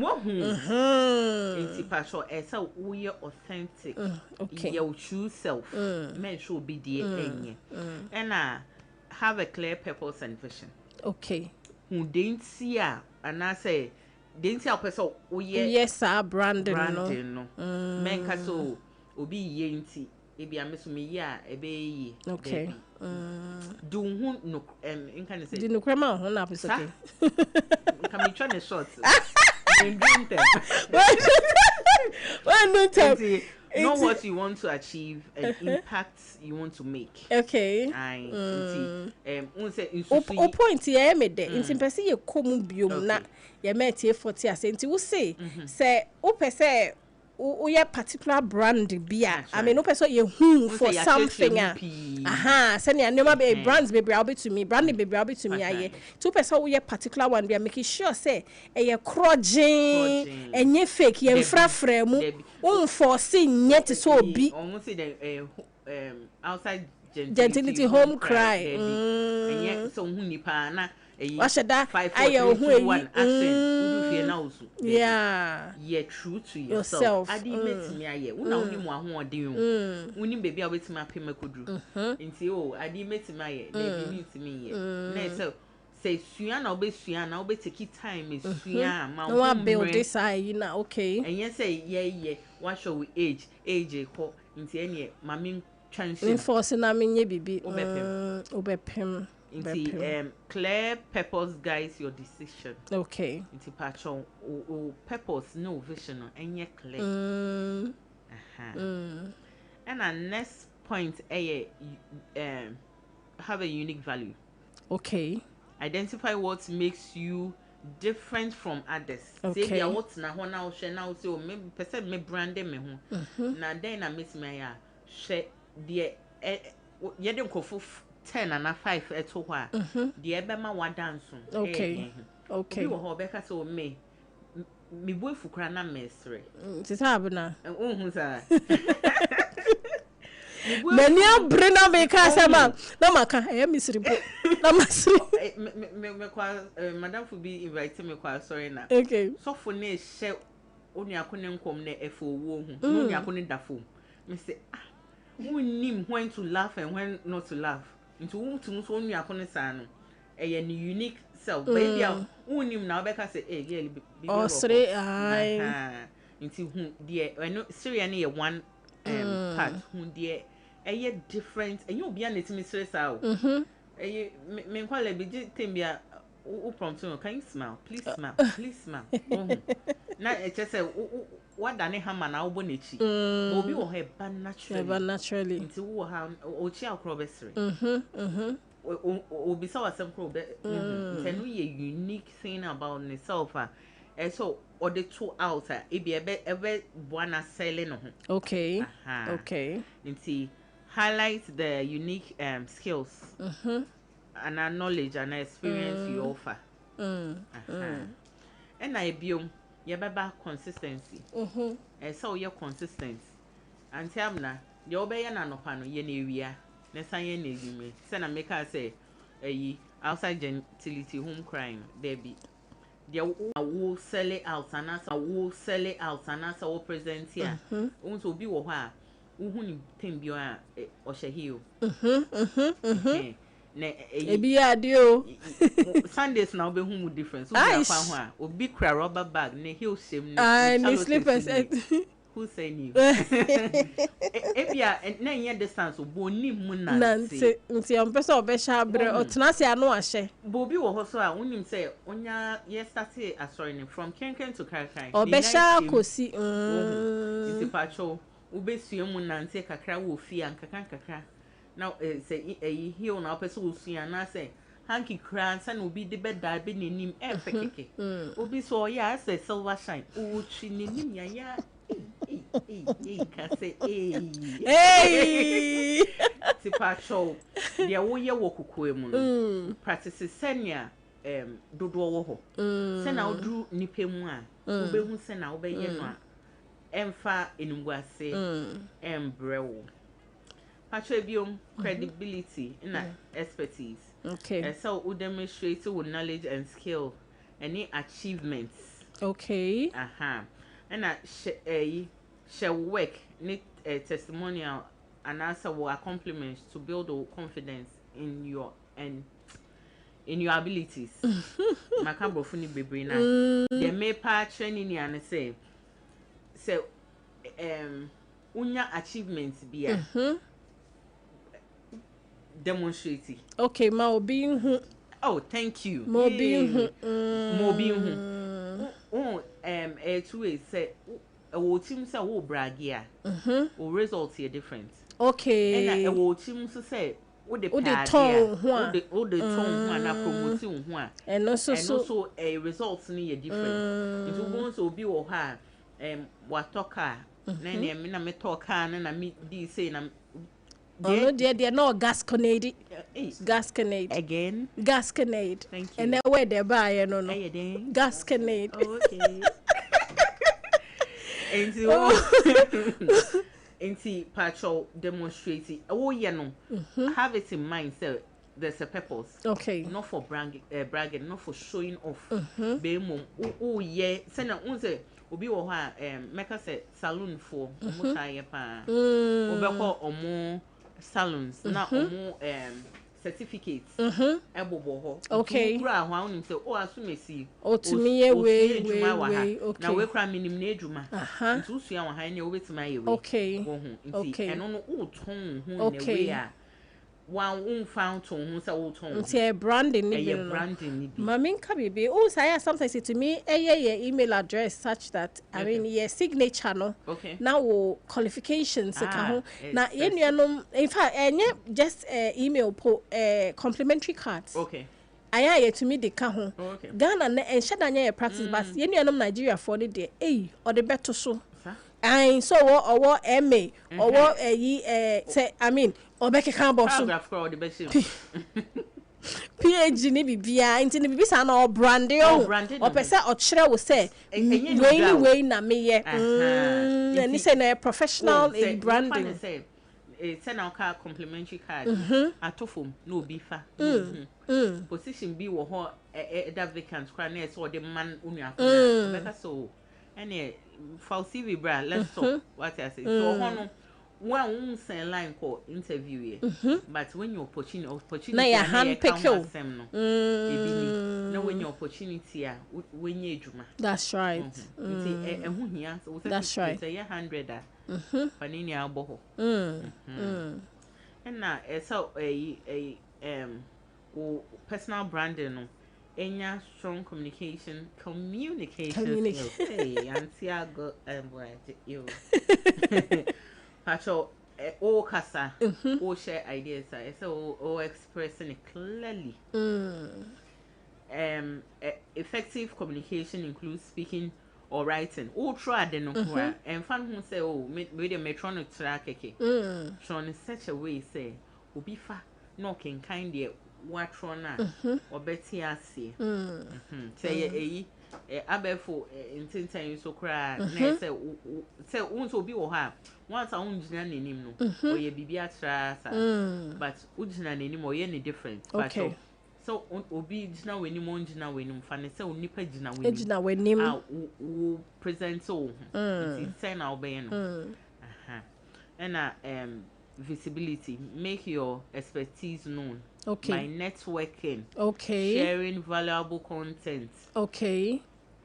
into pa so esa wo ye authentic your true self men should be there and have a clear purpose and vision. Okay. Who didn't see and I say didn't see a person oh yes branding no men ka so obi ye nti e bia me so me ya e be yi okay do hu no in can say di no krema ho na pese okay can me try the short in dream them when no time know what you want to achieve and impact you want to make. Okay. O point here me de. Nti pese ye komu biom na ye metie 40 ase. Nti wo say o pese o ye particular brand bia. I mean o pese ye hu for something say ne anema be brands be bra to me. Brand be bra to me aye. Two pese o ye particular one bia make sure say e ye crojin enye fake ye mfrafra mu. Unforeseen yet so be almost the outside gentility home cry and yet so nipa na washada 5 4 3 2 1 action udu fie na osu yeah true to yourself adi metimi aye una oni mu ahoɔden o uni baby a wetimi apema koduru nti o adi metimi aye na bi metimi ye na so say sua na obe sua na obe take time is sua ma no one build this eye na okay and yes say yeah what show we age ko nti ene mami chance enforce na menye bibi obepem nti clear purpose guides your decision okay nti patcho o purpose no vision no enye clear and our next point have a unique value. Okay. Identify what makes you different from others. Okay. Say what na ho na share na say me person me brand me ho. Na then na miss me ya share the ye dem kofo 10 and 5 eto ho a the ebe ma wa dance. Okay. Okay. Obi wo ho be ka say o me boyfu kra na mesre. Tita Abena. Ohun sa. Many a brenna make us a man. No, Maka, I am miserable. No, Madam for be inviting me quite sorry now. Okay. So for ne share only I couldn't come ne F O womb. No, I couldn't da fool. Me say, who knew when to laugh and when not to laugh. Into whom to only I couldn't sign a unique self. Baby, who knew now because say, eh, yeah, be oh, sorry, I into whom dear, I know Syria one part who dear. Different and you'll be an it mistress out. Me call a big thing be a prompt. Can you smile? Please smile. Please smile. Now it just say what done ham and our bonichi. Obi will have ban naturally. Into who have Ochia Crobessery. Will be so some probe. Can we a unique thing about myself? And so or the two outer it be a bit one selling. Okay. Okay. Into highlight the unique skills and our knowledge and our experience you offer. And I biom your baba consistency. And so you're consistent. And tell me the obey an anopano yenavia. Nesan me. Send a maker say outside gentility home crime there be. There will sell it out and as I will sell it out and as I will present here. Also be what uhuni tembio o shehio ebi adio Sundays now be humu difference so be afa ho a obi kra rubber bag ne heel shame ne slippers who say you ebia na yen distance oboni mu nanti nti am pese obesha abre otenase anu ahye bobi wo ho so a unim say onya ye start asori from kenken to karkai obesha kosi nti pacho ubesua mu nante kakra wo fi ankaka now say heal na person wo sua na say hanky kran san obi de beda be nenim efekeke obi so ya say silver shine o twi nenim ya ka say ti pacho dia wo ye wo kokoe mu no practice senia dodo wo ho se na odru nipa mu a obehu se na obeye no a emfa enumguase embrewo patcho biom credibility na expertise okay so we demonstrate with knowledge and skill any achievements okay and share work need testimonial and answer what compliments to build confidence in your abilities makabro funi bebre na the me pa training and say unya achievements bia demonstrate okay ma obi hu oh thank you mo bi hu two ways say wo team say wo bragia o results here different okay and wo team say wo the ton na promote ho a and also a results ni different it will so be wo ha what talker na me talker na me di say na no dear no gasconade again gasconade thank you and then where they buy no gasconade okay Enti patrol demonstrating ye no have it in mind so there's a purpose okay not for bragging not for showing off be mum ye say na unse obi wo ha make us salon for omo taye pa obekọ omo salons na omo certificates ebobo okay kura ho awu say o asumesi o to me we okay na we kura minim na edwuma nti usua wa han ne obetima ye we okay wo ho nti eno no o ton ho okay. na we a one found to who say wo ton nti branding ni bi no mama nka bebe o say sometimes say to me your email address such that I mean your signature no okay now qualifications ka ho na yenuanom in fact just email po complimentary cards okay aya to me de ka ho okay Ghana na enhada nya practice but yenuanom Nigeria for the dey or the better so and so or MA or say I mean obeke kan bo so PhD ni bibia nti ni bibisa na o brand o pese o kire wo say we na me ye ni say na professional in branding say na ka complimentary card atofom na obi fa position bi wo ho that vacant kra na so the man unu akona obeka so ene for CV bra let's talk what I say so hono one send line call interview here but when your opportunity na your hand pick you no when your opportunity when you ejuma that's right ehu hia so that's right say 100 panini aboho and na so personal branding no enya strong communication skills hey auntie ago boy you Pacho o kasa o share ideas so o expressing it clearly effective communication includes speaking or writing o try the no and fan who say oh me the metronic track shown in such a way say obi fa no can kind there what rona or betty asi say abefo intention so cry na say won't obi wo ha once unjina nanim no oye bibia tra sa but unjina nanim oye ni different okay so obi jina wenim unjina wenim fa ne say onipa jina wenim wo present so say na obey no and visibility make your expertise known by networking sharing valuable content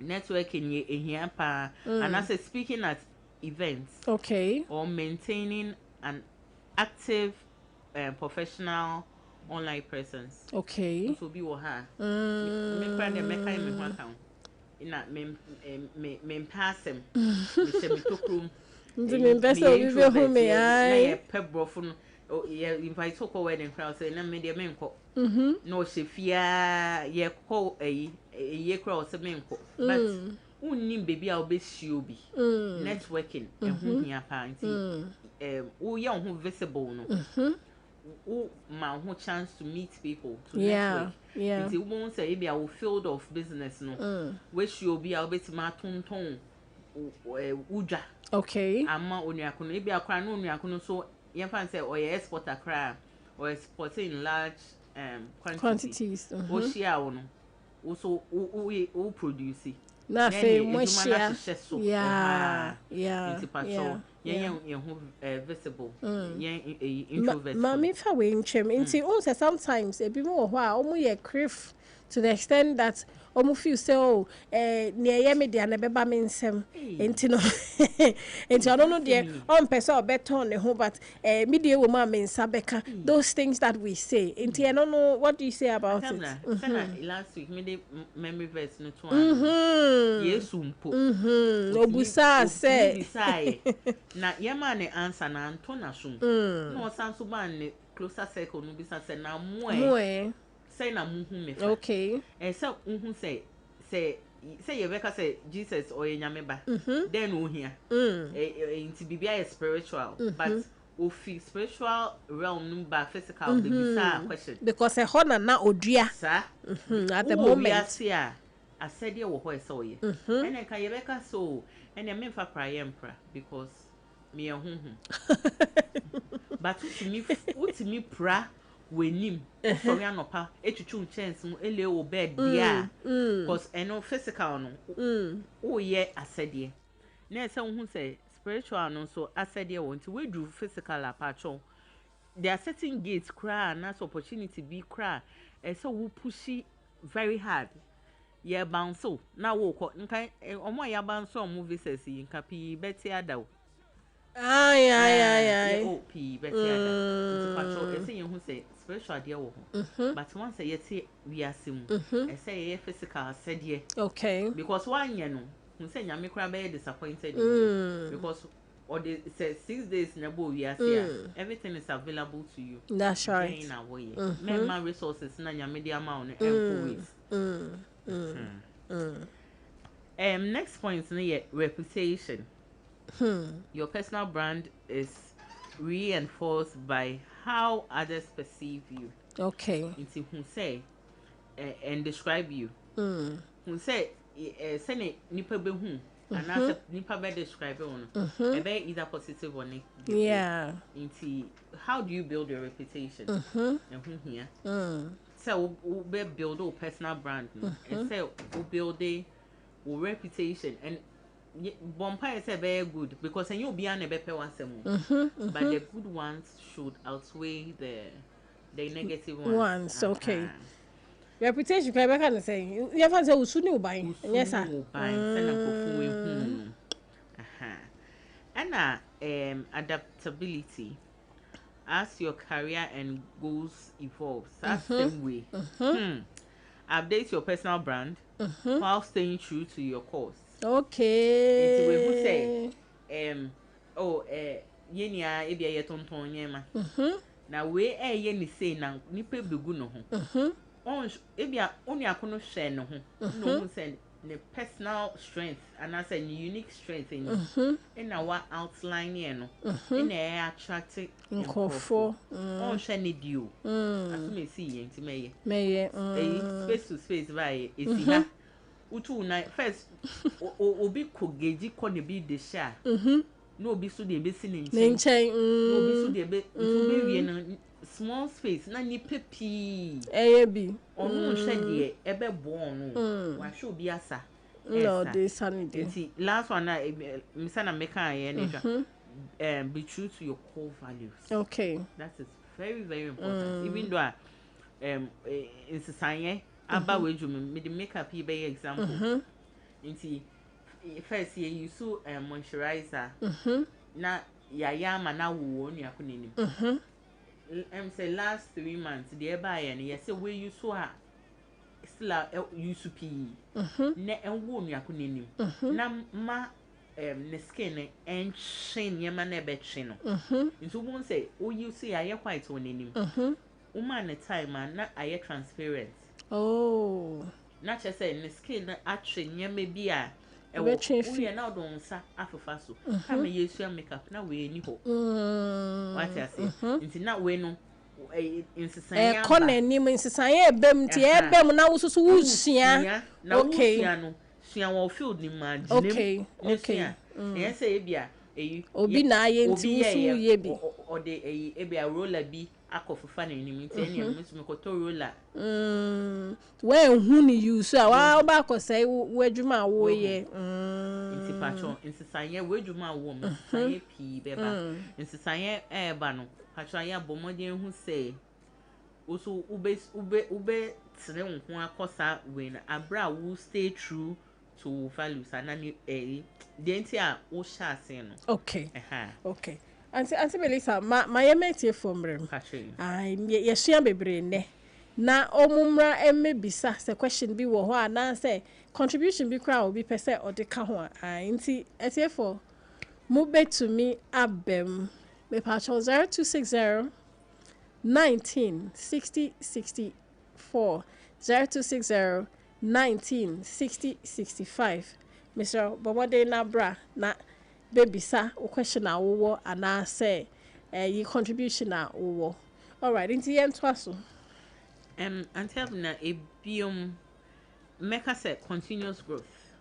networking ye ehia pa and as speaking at events or maintaining an active professional online presence so be wo ha me kra de me kai me ho account ina me passem me se me tokrum ndi me pesa obi be hu me ai na pebrofo no invite to wedding crowd say na me de me nko no shefia ye ko ye crowd say me nko but unnim baby a obehie obi networking ehun hia pa nti wo ye ho visible no wo ma ho chance to meet people to network nti wo won say e a field of business no we hie obi a obetima tonton udwa ama onuakono e bia kra no onuakono so ye fan say or ye exporter kra or exporting in large quantities wo share wo no wo so wo produce na fe mo share nti pacho ye visible ye introvert mama fa we ntwem nti on say sometimes e bi mo ho a omo ye crave to the extent that feel so near ye media na beba me nsem enti no enti I don't know there on person or better ne ho but media wo ma me nsa beka those things that we say enti I don't know what do you say about it last week me the memory verse no to yesu mpo obusa say na ye ma ne answer na anto na so no sanso ban ne closer circle no bisa say na moe say na muhu me fa so muhu say you beka say Jesus or nyame ba then o hia nti bibia is spiritual but o fi spiritual realm no ba physical the bisa question because e hona na odua sa at the moment I said you wo ho so ye and ka ye beka so and me fa prayer empra because me huhu but to me pra wenim for ya nopa etwetwu chance mu ele wo bed dia because eno physical no wo ye asede na ese hu say spiritual no so asede wo nti we do physical apacho there are certain gates cry and that's opportunity be cry and so we push it very hard. Yeah, bounce so now walk nka omo ya bounce on movies as nka pi beti ada. Aye. Oh, pi beti ada. It's patrol e say you say spiritual dia wo ho. But once you say we assume e say ye physical said ye. Okay. Because one year no, who say nyame kra be disappointed because or they say 6 days na bo we are everything is available to you. That's right. In a way. Member resources na nyame dia ma on ways. Next point is reputation. Your personal brand is reinforced by how others perceive you. Okay. It's who say and describe you. Who say send it nipa be hu and as nipa be describe on. Be either positive or negative. Yeah. Into how do you build your reputation? And who here? So we build our personal brand and say we build a reputation and Bompire is very good because then you'll be an better one but the good ones should outweigh the negative ones. Okay. Reputation can say you have to say usuni ubai. Yes sir. And adaptability. As your career and goals evolve, that's the same way. Update your personal brand while staying true to your course. Okay. It's we who say, yenya ebia ye tonton yema. Na we ye say na nipa begu no ho. On ebia oni akono hwe no ho. No who say the personal strength and I say unique strength in our outline here no. In a attractive nkofo. On hwe ne dio. Aso me see yenti meye. Meye. Space to space by is here. Utu na first obi kogeji ko ne bi de sha no obi so de be si ne nchen no obi so de be so be wie na small space na ni pepi bi onu hwe de e be bo onu wa hwe obi asa no dey sanity nti last one na misa na make an ye ne be true to your core values. Okay, that is very very important even though in society aba we ju me the makeup here be example nti first year you so moisturizer na ya ma na wo onu akonenim say last 3 months the eba ya ne say we you so a still use p na enwo onu akonenim na ma ne skin and shine yema na be twe no nti won say o you see aye white onenim woman the time na aye transparent. Oh, not just say the skin action yema bi a e wo na don sa afafa so kama yesu makeup na we ni ho what I say nti na we no insisan ya ba kona ni mo insisan ya ebem ti ebem na wo susu wo sua okay no sua wo field ni ma okay yes say e bia obi na aye nti wo su ye bi o de e bia roller bi akofufa na ni nti eni me ko to roller when hu ni you so wa ba ko say wo adwuma wo ye nti patron insisan ya wo adwuma wo me sai pi be ba insisan ya e ba no patron ya bomodin hu say also ube tire ho akosa we na abra wo stay true to values anani the entire wo sha sen no. Okay. Okay. Anti Melissa ma yemete fomrem. Ai yesua bebre ne. Na omumra emebisa se question bi wo ho ana say contribution bi kra obi pese odeka ho ai nti etefo mu betumi abem me patcho 0260 19 60 64 0260 19 60 65. Mr. Bomode na bra na bebisa o question a wo ana say yi contribution a wo. All right, into yen twaso. Until na ebium make us say continuous growth.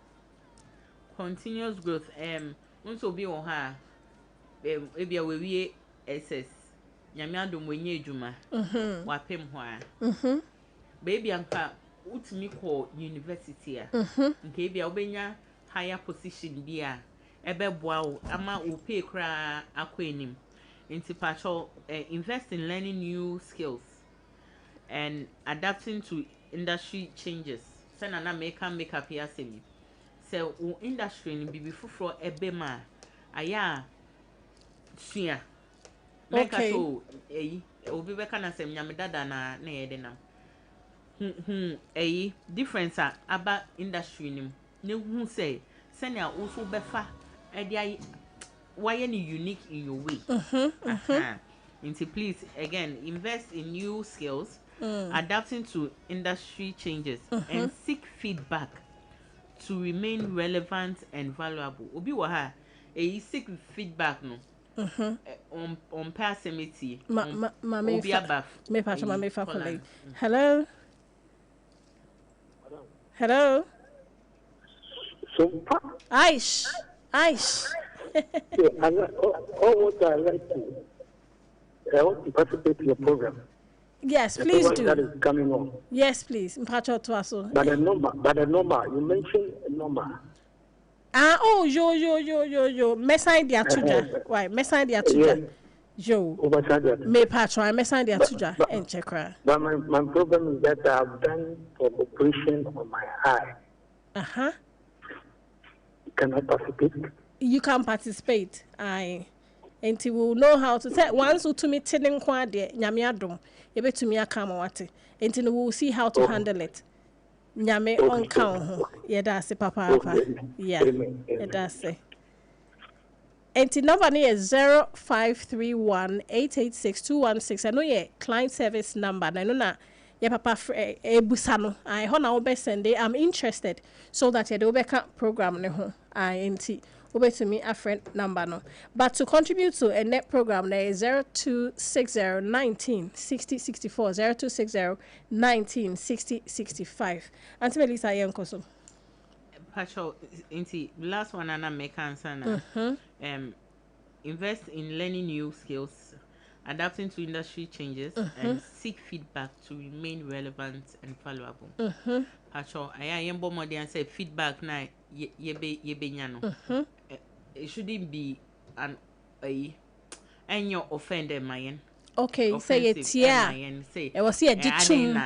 Continuous growth unso bi wo ha ebia we wie SS nyame adom wenye adwuma wapem ho a baby anka utimi ko university a nke bia obenya higher position bi a ebe boa wo ama wo pay kra akọ enim Into patrol, invest in learning new skills and adapting to industry changes. Send an American makeup here, semi. So, industry in Bibi for Ebema, Aya, Sia. Make a show, Obi Becana Sem Yamada na Needena. Difference about industry nim. Ne who say, send ya also befa, why any unique in your way. Into please again invest in new skills, adapting to industry changes, and seek feedback to remain relevant and valuable. Obi waha seek feedback no. On proximity. Obi above. Me pacho mame fa kolay. Hello. Hello. Sompa. Aish. Yeah, what I like to. I want to participate in your program. Yes, please do. That is coming on. Yes, please. Mpacho twaso. But the number, you mentioned a number. Yo. Mesan dia tuja. Why? Mesan dia tuja. Yo. Me patro, mesan dia tuja. And check. But my problem is that I've done an operation on my eye. Can I participate? You can participate. And he will know how to say once to me telling kwade nyamiadum. Ebe to me akama wate. And we will see how to handle it. Nyame on count. Yeah, that's it, Papa. Yeah, that's it. And the number is 0531-886-216. I know your client service number. I know na yeah, Papa Busano. I hope now be send. I'm interested so that you do better program neho. Over to me a friend number no. But to contribute to a net program there is 0260-19-60-64 0260-19-60-65. Auntie Melissa Yenkoso. Pacho, inti last one and I make answer. Invest in learning new skills, adapting to industry changes, and seek feedback to remain relevant and valuable. Pacho, I am more than say feedback na yebe nyano. It shouldn't be and your offender mayen. Okay, say it yeah. Say I was here ditching.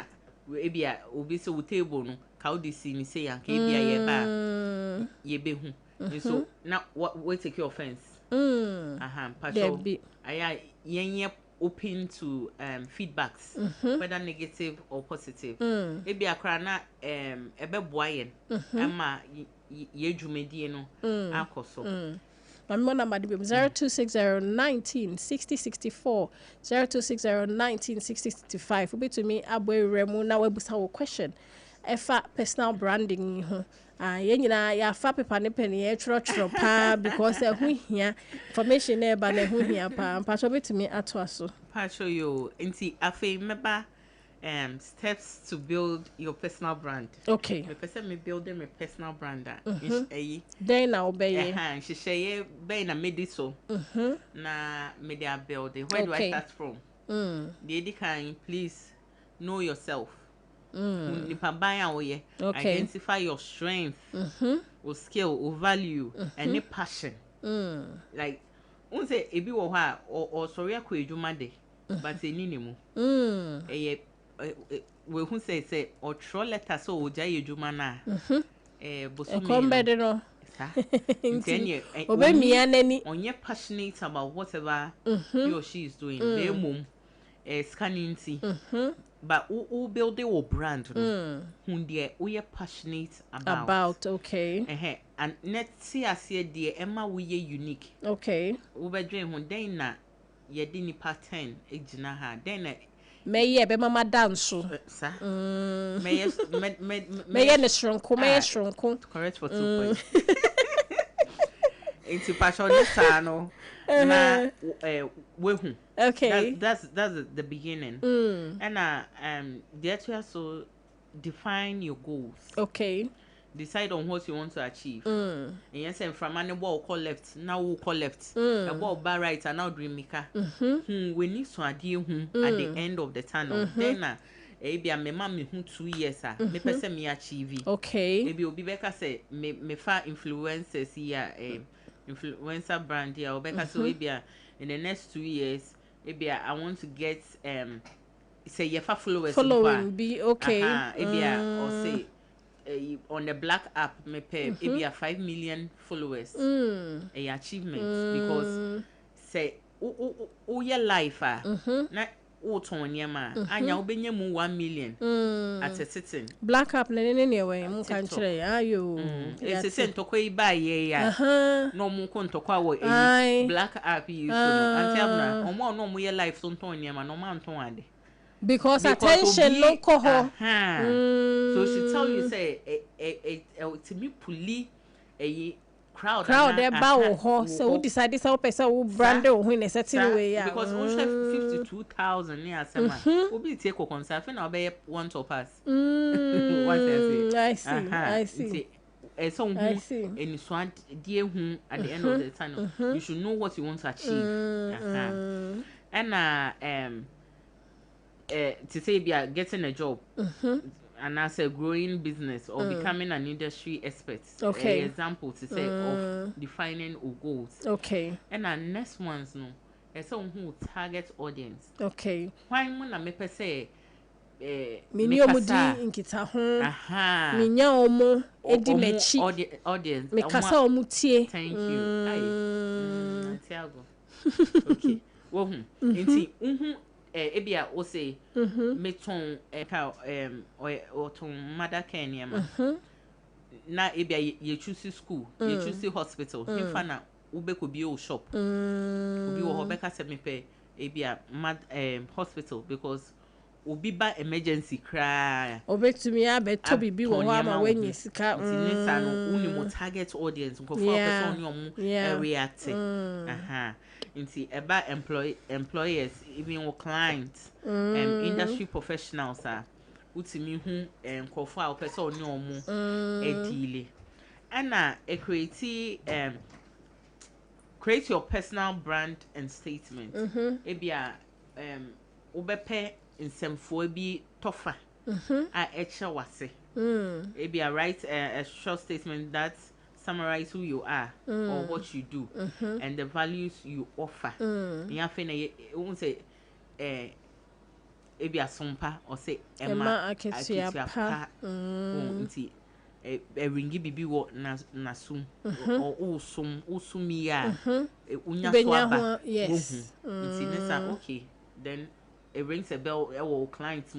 Maybe I will be so table no. How this see me say and yeba hu. So now what take your offense? Patrol. I yen open to feedbacks, whether negative or positive. Maybe a crana ebe boyen ama ye jumedi no akoso. My number 0260-19-60-64 0260-19-60-65. Will be to me abwe remu na webusa question. Efa personal branding ho. Yenina ya fa paper ne pen ye tro pa because hu hia information e ba na hu hia pa. Pacho be to me atwaso. Pacho yo enti afi meba steps to build your personal brand. Okay. Me person me building my personal brand then na obey. She say be na mediso. Na media building. Where do I start from? The kind please know yourself. Okay. Identify your strength, or skill, or value, and a passion. Like, unse ebi wo ha or sorry akwa edwuma de, but eninimu. We who say or throw letter so oja edwuma na. Bosumi no. Onye passionate about whatever he or she is doing. They mum scanning tea. But who build your brand? Who we are passionate about. Okay. And let's see as dear Emma we are unique. Okay. We dream one day na ye dini pattern ejina ha. Then may ye be mama dance. Sir. May ye shrunko. May shrunko. Correct for 2 points. Into passion no. Na we okay. That's the beginning. And there to also define your goals. Okay. Decide on what you want to achieve. And yes, and from any ball call left, now we call left. A ball bar right and now dream maker. We need to adhere at the end of the tunnel. Then maybe I'm a mommy who 2 years me person me achieve. Okay. Maybe Obi Becca say me fa influencers here influencer brand here or Becca so maybe in the next 2 years, maybe I want to get say your followers following be okay. Maybe or say on the black app me pay maybe 5 million followers. A achievement because say your life na ton yema anya obenya mu 1 million at a sitting. Black app na ne we mu kan kire ayo. It's a ntokwa iba ye ya. No mu ko ntokwa wo black app you so no anti abna omo no mu your life so ton yema no man ton ade. Because attention no coho. So she tell you say to me puli a crowd there bow ho so we decide this how person will brand o in a certain way ya. Because we have 52,000 near sama. We be take concern na obey one to pass. What I see. So and so dear whom at the end of the tunnel you should know what you want to achieve. And to say be getting a job and as a growing business or becoming an industry expert. Okay. Example to say of defining our goals. Okay. And our next ones no, someone who target audience. Okay. Why when I make say mini omudi nkita ho minya omo edi mechi audience me kasa omutie. Thank you. Tiago. Okay. Wo nti ebia o say meton or ton mother care niam na ebia ye choose school ye choose hospital himfa na ubeko bi o shop obi wo beka se me pe ebia hospital because obi ba emergency cry obetumi abeto bibi wo ho ama wenye sika nisa no uni mo target audience ko for person omo react into about employers, even with clients, industry professionals are utimi hu kofa o person oni omo edile. And create your personal brand and statement. Ebia obepe insemfo bi tofa a echa wase. Ebia write a short statement that summarize who you are or what you do and the values you offer. You have to say ebi Sompa or say Emma aketua nti ringi bibi wo nasum or usum ya unya so aba yes nti nesa okay then it rings a bell or clients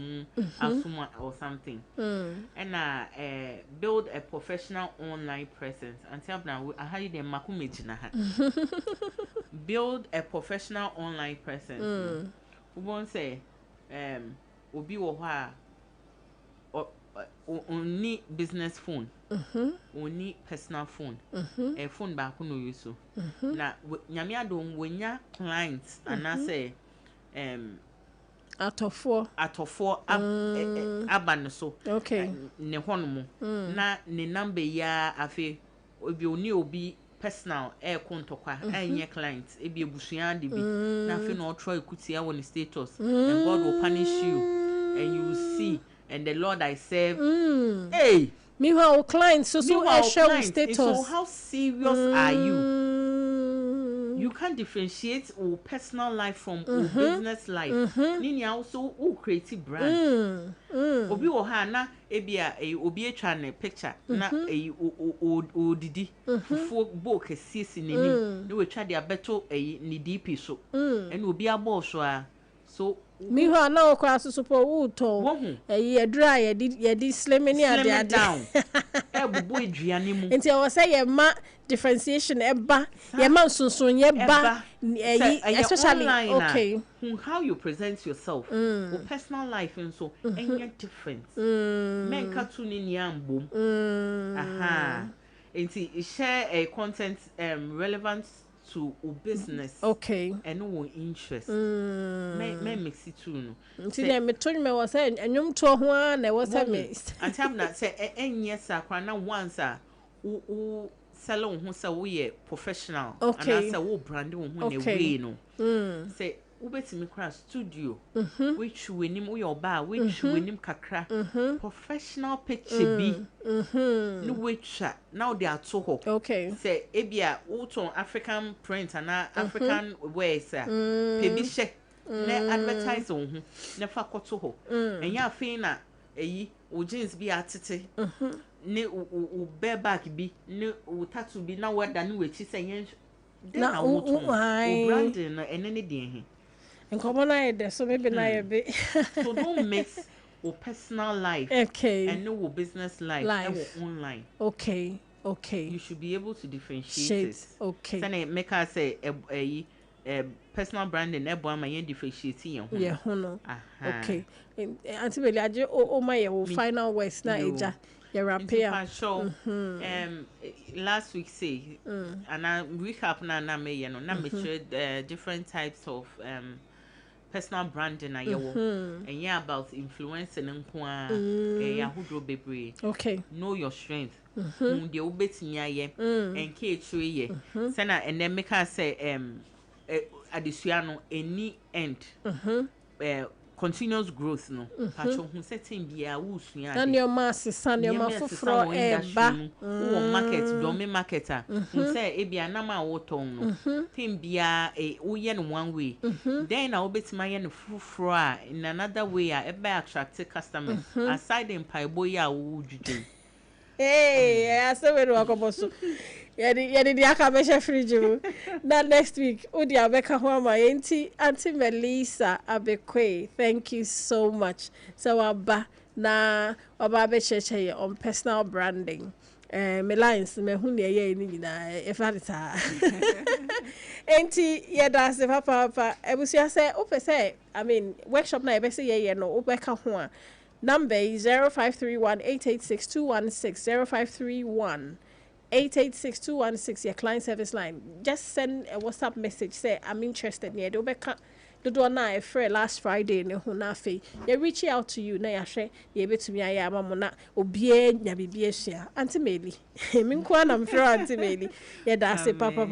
asuma or something and build a professional online presence until now I had them makumejina build a professional online presence we won't say obi wo ha only business phone only personal phone a phone ba ko no use na nyame adom wonya clients and I say atofo aban so okay ne hono na ne number ya afi obi oni obi personal kontokwa enye client ebi ebusuan de bi na afi no try kutia won status and God will punish you and you will see and the Lord I serve hey me how clients so show status so how serious are you? You can't differentiate your personal life from your business life. Nini also who creative brand. Obi wo ha na ebia obi etwa ne picture na odidi fufu bo kesi nini ne we twa de abeto ni DP so and obi abo so a so me ho na okwa susupo wuto edura ye slim ni ade down bubu eduane mu nti o say ye ma differentiation eba ye ma sunsun ye ba especially online, okay how you present yourself your personal life and so any difference men ka tu ni ambom nti share a content relevant to a business okay and no interest may mix it too no nti dem me to me was say enwum to ho na was say me antam na say enye sakra na once a u salon ho say we professional and say we brand ho ne way no say ubetimi kra studio which wenim uyo ba which wenim kakra professional picture bi no wetwa now they are to ho Okay. say ebia uton African print and African wears pebi she na advertise on ho na fa koto ho enya afin na eyi o jeans bi atete ne o back bi ne o tattoo bi na wada ne wechi say yen na o branding no enene de he nkomo na yede so maybe na ye so don't mix your personal life and your business life and your online. Okay. You should be able to differentiate it. Okay. Then make us say a personal branding e bo am yen differentiate yen ho. Yeah, no. Okay. Auntie Meli aje o my final words na eja. You rapper. Last week say and I recap na me you know na me share different types of personal branding na yewo and yeah about influencing nko a yahodro bebre. Okay. Know your strength. De obetimi aye enke etwe ye. Say and then make us say adesua no any end. Continuous growth no pacho hu setting bia wo sua and your mass and your mafufro eba wo market do me marketer hu say e bia na ma wo ton no tin bia wo ye no one way then na obetima ye no fufro a in another way a eba attract customers aside in paibo ya wo dwudwen asaberu akoboso yedi di aka be she fridge that next week odi abeka ho ama enti Auntie Melissa Abekwe, thank you so much. So aba be cheche on personal branding me lines me hu ne ye ni na e fa ta enti yeda se papa ebusia se opese I mean workshop na e be se ye no obeka ho a number is 0531-886-216 0531-886-216 your client service line. Just send a WhatsApp message say I'm interested near do beka do do na e free last Friday ne ho na fe ye reach out to you na ya hwe ye betumi aye amamo na obie nya bibie hia Auntie Meli me nko na mfro Auntie Meli ye da say papa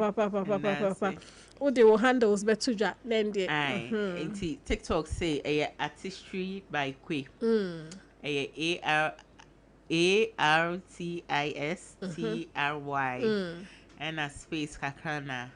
Ode wo handles betudwa nende TikTok say artistry by Kwe ARTISTRY and a space kakana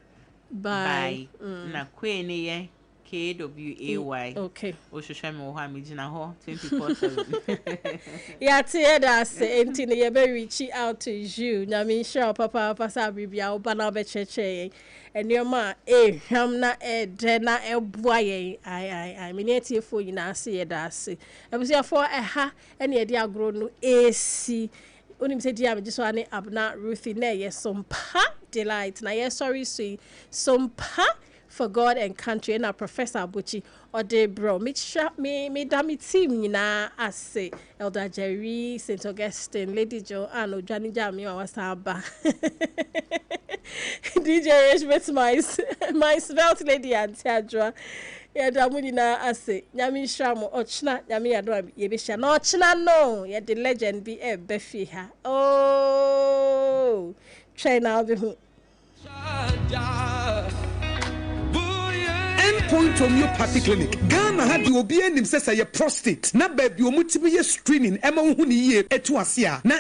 by na Kwe ne ye KWAY. Okay. O shosha me wo ha me gina ho 24/7. Yeah, tear that say enti ne ye be reach out to you. Na me sure papa sa bibia oba na be cheche. And your ma hwam na de na eboa ye I me netie fo yina se ye da se. Ebusia for ha ene ye de agro no AC. Onim se dia me so ane Abena Ruthy na ye Sompa delight na ye sorry say Sompa for God and country na Professor Abuchi ode bro me dami team nyina ase Elder Jerry St. Augustine Lady Jo and Ojani Jami awasaba DJ Rich my svelte lady Auntie Adwa ya damuni na ase nyami shamo ochna nyami yadwa ye be sha na ochna no ye the legend be e be fi ha oh China be hu Point homeopathy clinic Ghana had the obi enim say prostate na baby omutimi ye screening ema hu ni ye etu ase a na